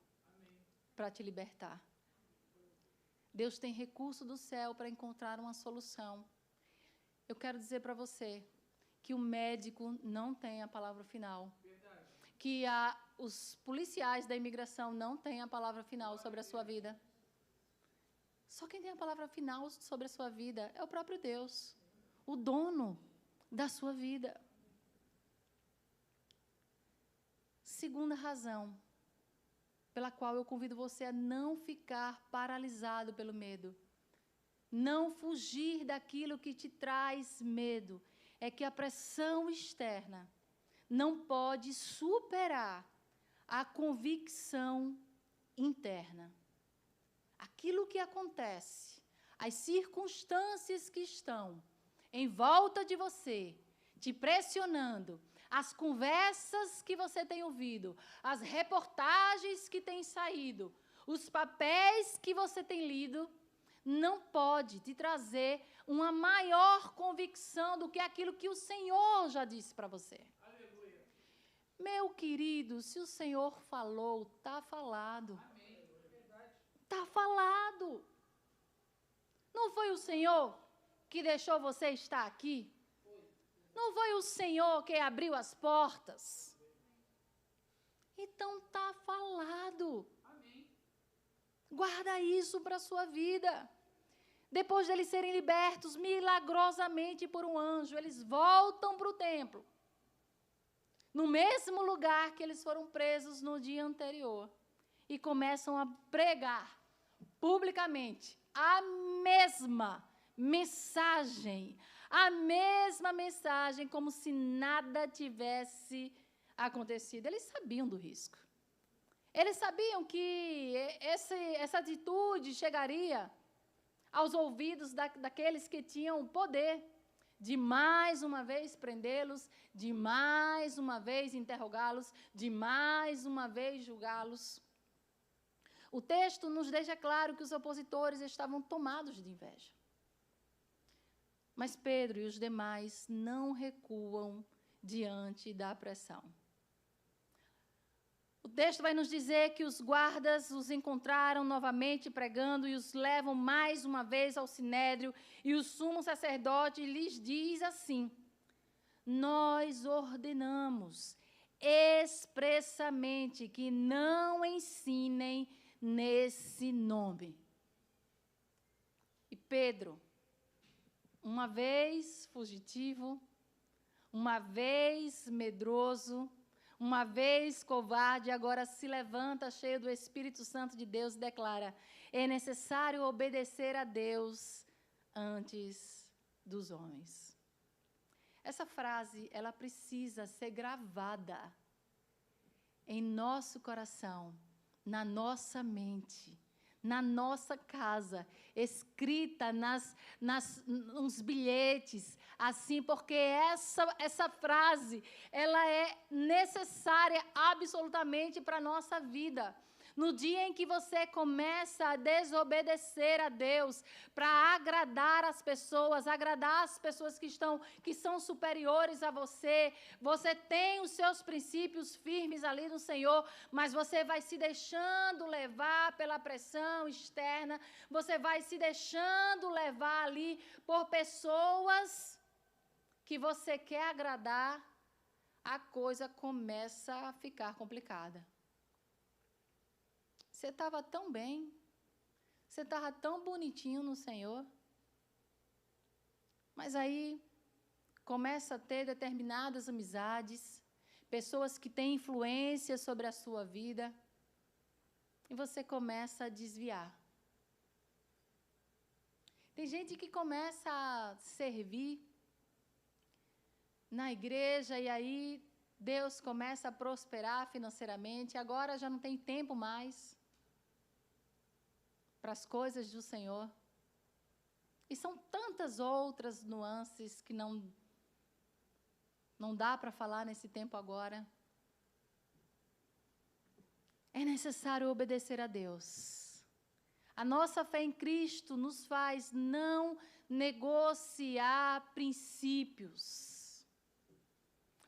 para te libertar. Deus tem recurso do céu para encontrar uma solução. Eu quero dizer para você que o médico não tem a palavra final. Verdade. Que os policiais da imigração não têm a palavra final sobre a sua vida. Só quem tem a palavra final sobre a sua vida é o próprio Deus, o dono da sua vida. Segunda razão pela qual eu convido você a não ficar paralisado pelo medo, não fugir daquilo que te traz medo, é que a pressão externa não pode superar a convicção interna. Aquilo que acontece, as circunstâncias que estão em volta de você, te pressionando, as conversas que você tem ouvido, as reportagens que têm saído, os papéis que você tem lido, não pode te trazer uma maior convicção do que aquilo que o Senhor já disse para você. Aleluia. Meu querido, se o Senhor falou, está falado. Está falado. Não foi o Senhor que deixou você estar aqui? Não foi o Senhor que abriu as portas? Então está falado. Amém. Guarda isso para a sua vida. Depois de eles serem libertos milagrosamente por um anjo, eles voltam para o templo. No mesmo lugar que eles foram presos no dia anterior. E começam a pregar publicamente a mesma mensagem, como se nada tivesse acontecido. Eles sabiam do risco. Eles sabiam que essa atitude chegaria aos ouvidos daqueles que tinham o poder de mais uma vez prendê-los, de mais uma vez interrogá-los, de mais uma vez julgá-los. O texto nos deixa claro que os opositores estavam tomados de inveja. Mas Pedro e os demais não recuam diante da pressão. O texto vai nos dizer que os guardas os encontraram novamente pregando e os levam mais uma vez ao sinédrio, e o sumo sacerdote lhes diz assim: nós ordenamos expressamente que não ensinem nesse nome. E Pedro, uma vez fugitivo, uma vez medroso, uma vez covarde, agora se levanta cheio do Espírito Santo de Deus e declara: é necessário obedecer a Deus antes dos homens. Essa frase, ela precisa ser gravada em nosso coração, na nossa mente, na nossa casa, escrita nos bilhetes, assim, porque essa frase, ela é necessária absolutamente para a nossa vida. No dia em que você começa a desobedecer a Deus para agradar as pessoas que são superiores a você, você tem os seus princípios firmes ali no Senhor, mas você vai se deixando levar pela pressão externa, você vai se deixando levar ali por pessoas que você quer agradar, a coisa começa a ficar complicada. Você estava tão bem, você estava tão bonitinho no Senhor, mas aí começa a ter determinadas amizades, pessoas que têm influência sobre a sua vida, e você começa a desviar. Tem gente que começa a servir na igreja e aí Deus começa a prosperar financeiramente, agora já não tem tempo mais para as coisas do Senhor. E são tantas outras nuances que não Não dá para falar nesse tempo agora. É necessário obedecer a Deus. A nossa fé em Cristo nos faz não negociar princípios.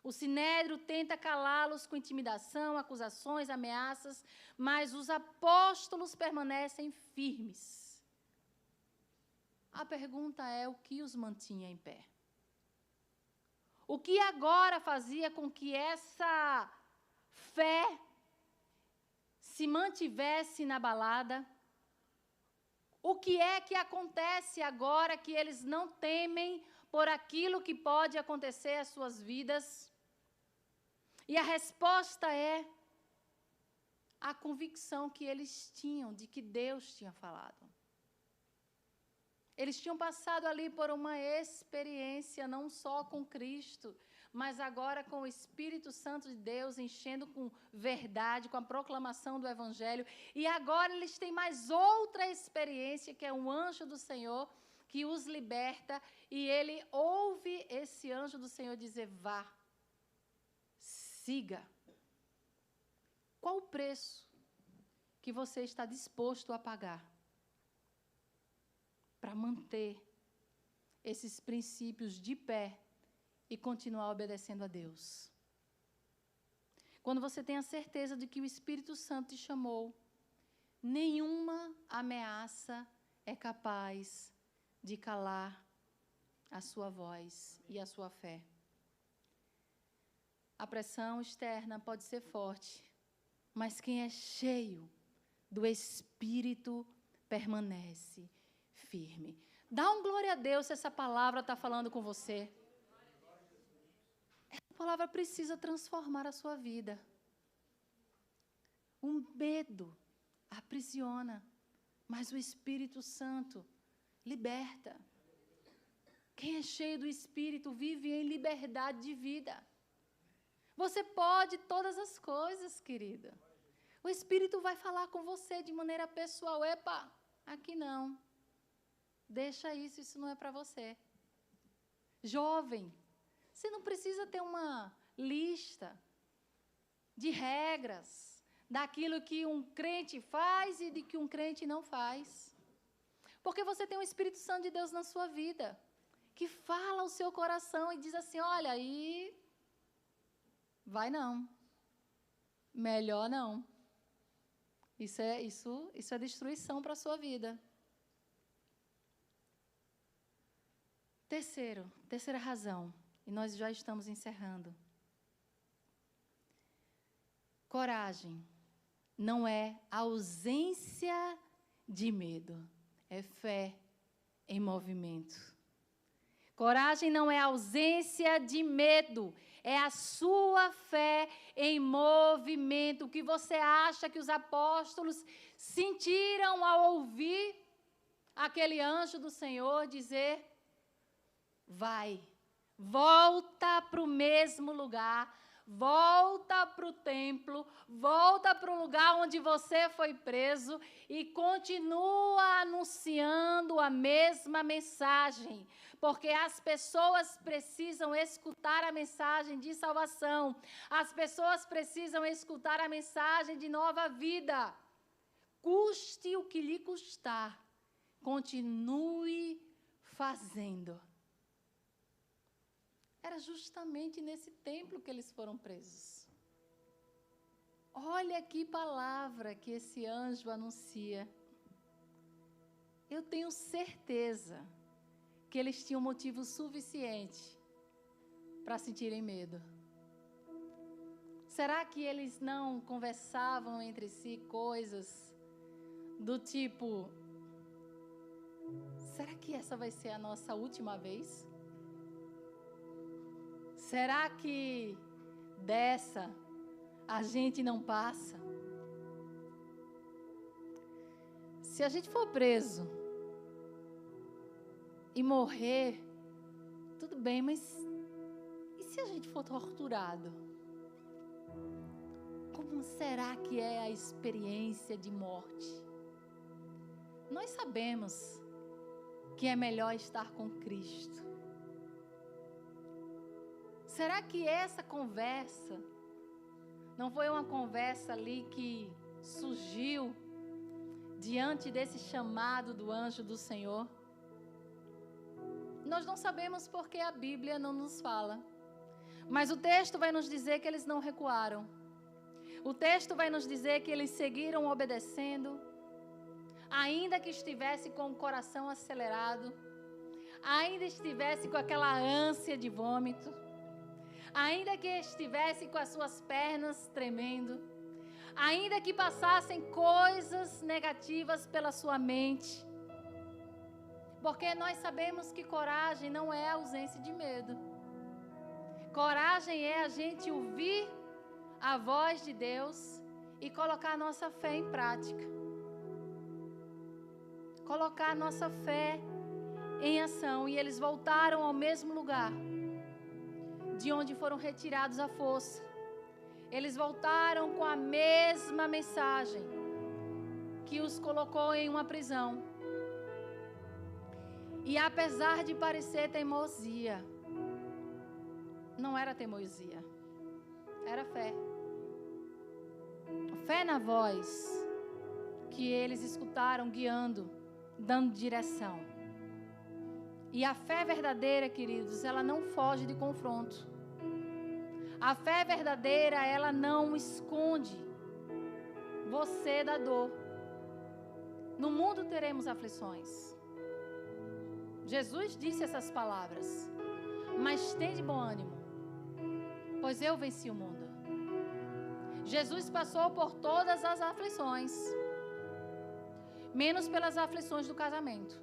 O Sinédrio tenta calá-los com intimidação, acusações, ameaças, mas os apóstolos permanecem firmes. A pergunta é: o que os mantinha em pé? O que agora fazia com que essa fé se mantivesse inabalada? O que é que acontece agora que eles não temem por aquilo que pode acontecer às suas vidas? E a resposta é a convicção que eles tinham de que Deus tinha falado. Eles tinham passado ali por uma experiência não só com Cristo, mas agora com o Espírito Santo de Deus enchendo com verdade, com a proclamação do Evangelho. E agora eles têm mais outra experiência, que é um anjo do Senhor que os liberta. E ele ouve esse anjo do Senhor dizer: vá, siga. Qual o preço que você está disposto a pagar para manter esses princípios de pé e continuar obedecendo a Deus? Quando você tem a certeza de que o Espírito Santo te chamou, nenhuma ameaça é capaz de calar a sua voz e a sua fé. A pressão externa pode ser forte, mas quem é cheio do Espírito permanece firme. Dá um glória a Deus se essa palavra está falando com você. Essa palavra precisa transformar a sua vida. O medo aprisiona, mas o Espírito Santo liberta. Quem é cheio do Espírito vive em liberdade de vida. Você pode todas as coisas, querida. O Espírito vai falar com você de maneira pessoal. Epa, aqui não. Deixa isso, isso não é para você. Jovem, você não precisa ter uma lista de regras daquilo que um crente faz e de que um crente não faz. Porque você tem o Espírito Santo de Deus na sua vida, que fala ao seu coração e diz assim: olha, aí vai não. Melhor não. Isso é destruição para a sua vida. Terceira razão, e nós já estamos encerrando. Coragem não é ausência de medo, é fé em movimento. Coragem não é ausência de medo, é a sua fé em movimento. O que você acha que os apóstolos sentiram ao ouvir aquele anjo do Senhor dizer: vai, volta para o mesmo lugar, volta para o templo, volta para o lugar onde você foi preso e continua anunciando a mesma mensagem, porque as pessoas precisam escutar a mensagem de salvação, as pessoas precisam escutar a mensagem de nova vida. Custe o que lhe custar, continue fazendo. Era justamente nesse templo que eles foram presos. Olha que palavra que esse anjo anuncia. Eu tenho certeza que eles tinham motivo suficiente para sentirem medo. Será que eles não conversavam entre si coisas do tipo: será que essa vai ser a nossa última vez? Será que dessa a gente não passa? Se a gente for preso e morrer, tudo bem, mas e se a gente for torturado? Como será que é a experiência de morte? Nós sabemos que é melhor estar com Cristo. Será que essa conversa não foi uma conversa ali que surgiu diante desse chamado do anjo do Senhor? Nós não sabemos porque a Bíblia não nos fala. Mas o texto vai nos dizer que eles não recuaram. O texto vai nos dizer que eles seguiram obedecendo, ainda que estivesse com o coração acelerado, ainda estivesse com aquela ânsia de vômito, ainda que estivesse com as suas pernas tremendo, ainda que passassem coisas negativas pela sua mente. Porque nós sabemos que coragem não é ausência de medo. Coragem é a gente ouvir a voz de Deus e colocar a nossa fé em prática. Colocar a nossa fé em ação. E eles voltaram ao mesmo lugar de onde foram retirados à força. Eles voltaram com a mesma mensagem que os colocou em uma prisão. E apesar de parecer teimosia, não era teimosia, era fé. Fé na voz que eles escutaram guiando, dando direção. E a fé verdadeira, queridos, ela não foge de confronto. A fé verdadeira, ela não esconde você da dor. No mundo teremos aflições. Jesus disse essas palavras. Mas tende bom ânimo, pois eu venci o mundo. Jesus passou por todas as aflições, menos pelas aflições do casamento.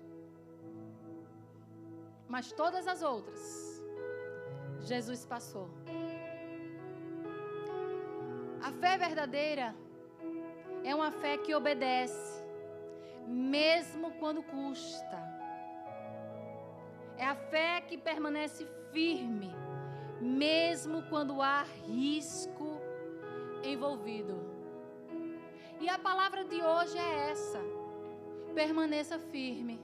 Mas todas as outras, Jesus passou. A fé verdadeira é uma fé que obedece, mesmo quando custa. É a fé que permanece firme, mesmo quando há risco envolvido. E a palavra de hoje é essa: permaneça firme.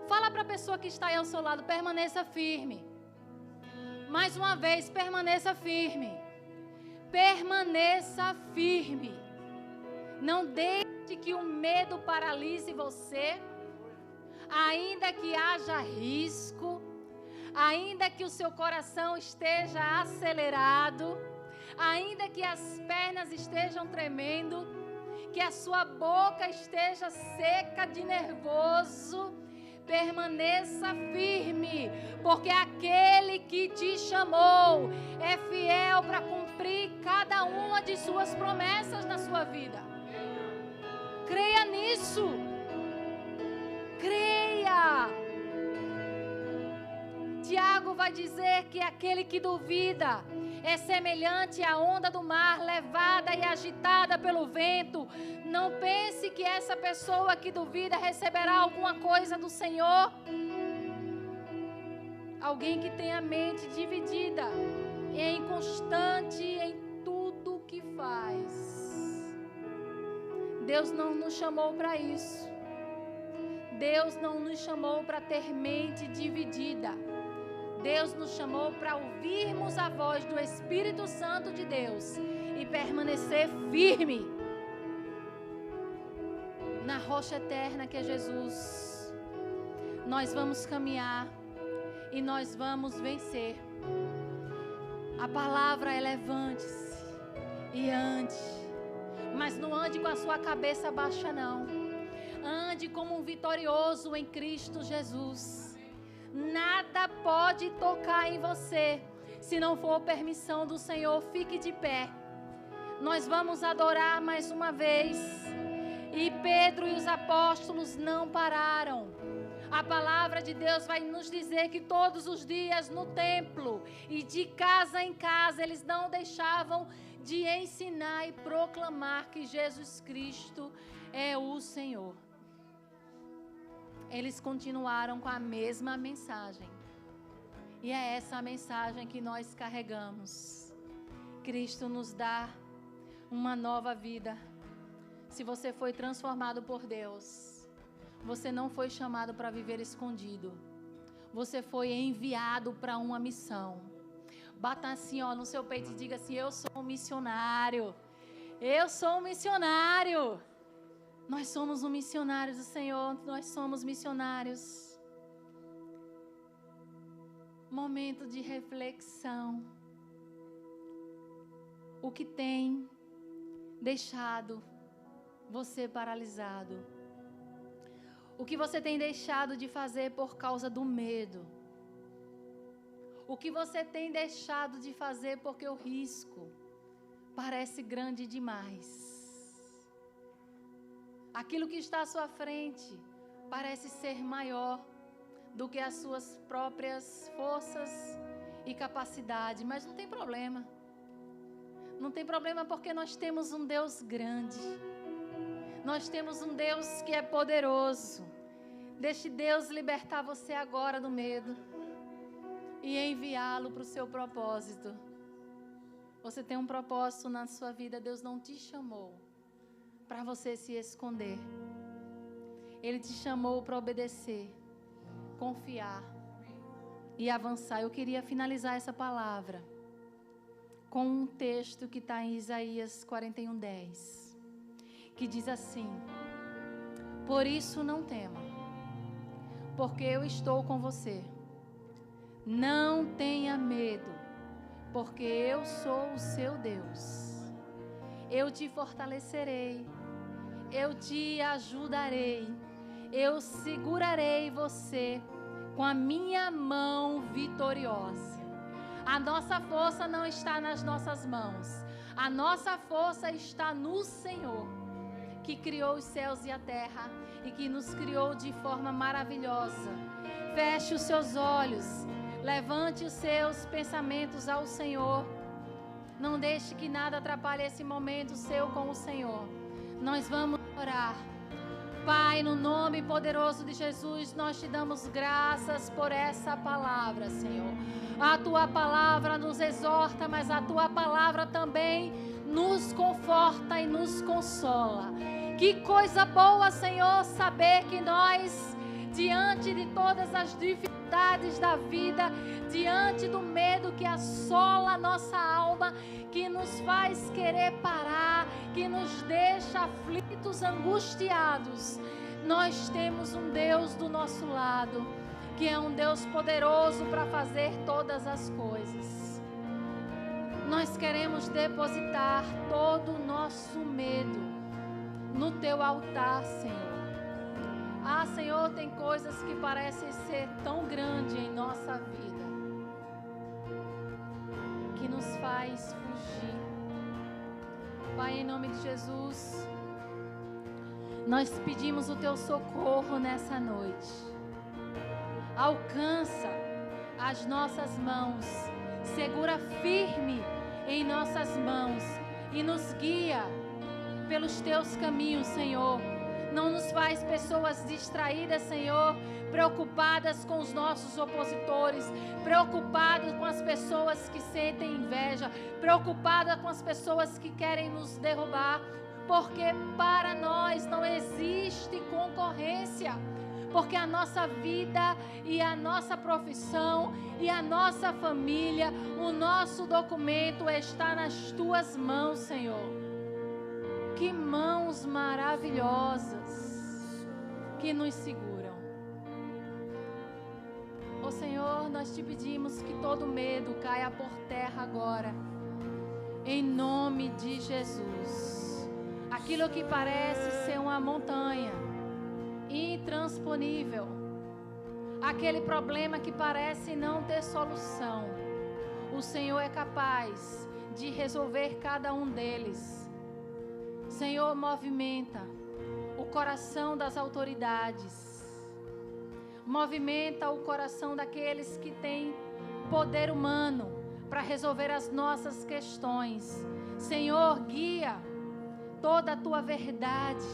Fala para a pessoa que está aí ao seu lado: permaneça firme. Mais uma vez, permaneça firme. Permaneça firme. Não deixe que o medo paralise você. Ainda que haja risco, ainda que o seu coração esteja acelerado, ainda que as pernas estejam tremendo, que a sua boca esteja seca de nervoso, permaneça firme, porque aquele que te chamou é fiel para cumprir cada uma de suas promessas na sua vida. Creia nisso. Creia. Tiago vai dizer que aquele que duvida é semelhante à onda do mar, levada e agitada pelo vento. Não pense que essa pessoa que duvida receberá alguma coisa do Senhor. Alguém que tem a mente dividida, é inconstante em tudo que faz. Deus não nos chamou para isso. Deus não nos chamou para ter mente dividida. Deus nos chamou para ouvirmos a voz do Espírito Santo de Deus e permanecer firme na rocha eterna que é Jesus. Nós vamos caminhar e nós vamos vencer. A palavra é levante-se e ande, mas não ande com a sua cabeça baixa não. Ande como um vitorioso em Cristo Jesus. Nada pode tocar em você se não for permissão do Senhor. Fique de pé. Nós vamos adorar mais uma vez. E Pedro e os apóstolos não pararam. A palavra de Deus vai nos dizer que todos os dias no templo e de casa em casa eles não deixavam de ensinar e proclamar que Jesus Cristo é o Senhor. Eles continuaram com a mesma mensagem. E é essa a mensagem que nós carregamos. Cristo nos dá uma nova vida. Se você foi transformado por Deus, você não foi chamado para viver escondido. Você foi enviado para uma missão. Bata assim, ó, no seu peito e diga assim: eu sou um missionário. Eu sou um missionário. Nós somos um missionário do Senhor. Nós somos missionários. Momento de reflexão. O que tem deixado você paralisado? O que você tem deixado de fazer por causa do medo? O que você tem deixado de fazer porque o risco parece grande demais? Aquilo que está à sua frente parece ser maior do que as suas próprias forças e capacidade, mas não tem problema. Não tem problema porque nós temos um Deus grande. Nós temos um Deus que é poderoso. Deixe Deus libertar você agora do medo e enviá-lo para o seu propósito. Você tem um propósito na sua vida. Deus não te chamou para você se esconder. Ele te chamou para obedecer, confiar e avançar. Eu queria finalizar essa palavra com um texto que está em Isaías 41:10, que diz assim: por isso não tema, porque eu estou com você. Não tenha medo, porque eu sou o seu Deus. Eu te fortalecerei, eu te ajudarei, eu segurarei você com a minha mão vitoriosa. A nossa força não está nas nossas mãos. A nossa força está no Senhor, que criou os céus e a terra e que nos criou de forma maravilhosa. Feche os seus olhos, levante os seus pensamentos ao Senhor. Não deixe que nada atrapalhe esse momento seu com o Senhor. Nós vamos orar. Pai, no nome poderoso de Jesus, nós te damos graças por essa palavra, Senhor. A tua palavra nos exorta, mas a tua palavra também nos conforta e nos consola. Que coisa boa, Senhor, saber que nós, diante de todas as dificuldades da vida, diante do medo que assola a nossa alma, que nos faz querer parar, que nos deixa aflitos, angustiados, nós temos um Deus do nosso lado, que é um Deus poderoso para fazer todas as coisas. Nós queremos depositar todo o nosso medo no teu altar, Senhor. Ah, Senhor, tem coisas que parecem ser tão grandes em nossa vida, que nos faz fugir. Pai, em nome de Jesus, nós pedimos o teu socorro nessa noite. Alcança as nossas mãos, segura firme em nossas mãos e nos guia pelos teus caminhos, Senhor. Não nos faz pessoas distraídas, Senhor, preocupadas com os nossos opositores, preocupadas com as pessoas que sentem inveja, preocupadas com as pessoas que querem nos derrubar, porque para nós não existe concorrência, porque a nossa vida e a nossa profissão e a nossa família, o nosso documento está nas tuas mãos, Senhor. Que mãos maravilhosas que nos seguram. Ó Senhor, nós te pedimos que todo medo caia por terra agora, em nome de Jesus. Aquilo que parece ser uma montanha intransponível, aquele problema que parece não ter solução, o Senhor é capaz de resolver cada um deles. Senhor, movimenta o coração das autoridades, movimenta o coração daqueles que têm poder humano para resolver as nossas questões. Senhor, guia toda a tua verdade,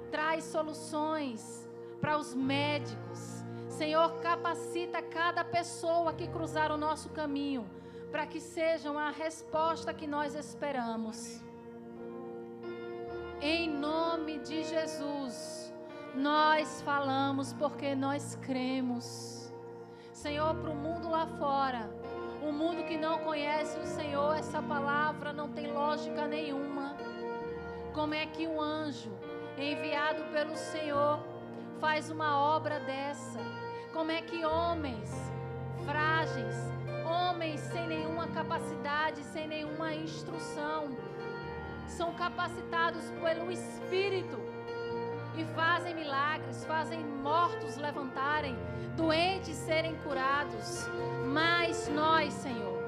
traz soluções para os médicos. Senhor, capacita cada pessoa que cruzar o nosso caminho, para que sejam a resposta que nós esperamos. Em nome de Jesus, nós falamos porque nós cremos. Senhor, para o mundo lá fora, O mundo que não conhece o Senhor, essa palavra não tem lógica nenhuma. Como é que um anjo enviado pelo Senhor faz uma obra dessa? Como é que homens frágeis, homens sem nenhuma capacidade, sem nenhuma instrução, são capacitados pelo Espírito e fazem milagres, fazem mortos levantarem, doentes serem curados? Mas nós, Senhor,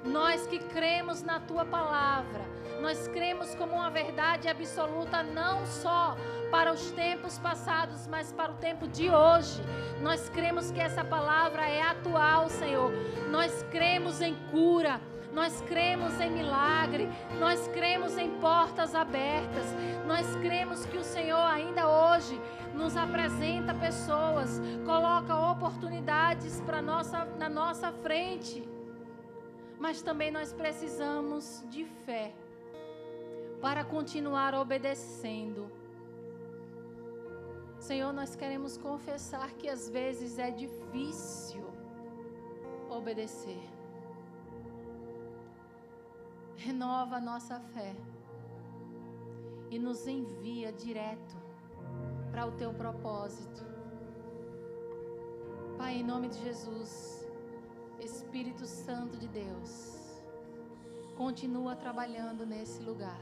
nós que cremos na Tua palavra, nós cremos como uma verdade absoluta, não só para os tempos passados, mas para o tempo de hoje. Nós cremos que essa palavra é atual, Senhor. Nós cremos em cura, nós cremos em milagre, nós cremos em portas abertas, nós cremos que o Senhor ainda hoje nos apresenta pessoas, coloca oportunidades na nossa frente. Mas também nós precisamos de fé para continuar obedecendo. Senhor, nós queremos confessar que às vezes é difícil obedecer. Renova a nossa fé e nos envia direto para o Teu propósito. Pai, em nome de Jesus, Espírito Santo de Deus, continua trabalhando nesse lugar.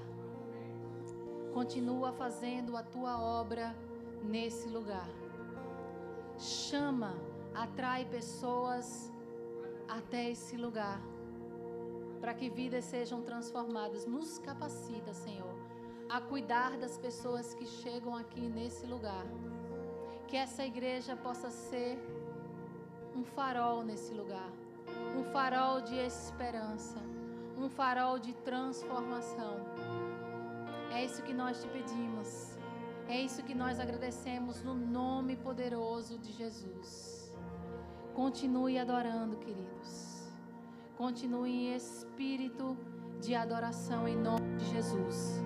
Continua fazendo a Tua obra nesse lugar. Chama, atrai pessoas até esse lugar, para que vidas sejam transformadas. Nos capacita, Senhor, a cuidar das pessoas que chegam aqui nesse lugar. Que essa igreja possa ser um farol nesse lugar, um farol de esperança, um farol de transformação. É isso que nós te pedimos, é isso que nós agradecemos no nome poderoso de Jesus. Continue adorando, queridos. Continue em espírito de adoração em nome de Jesus.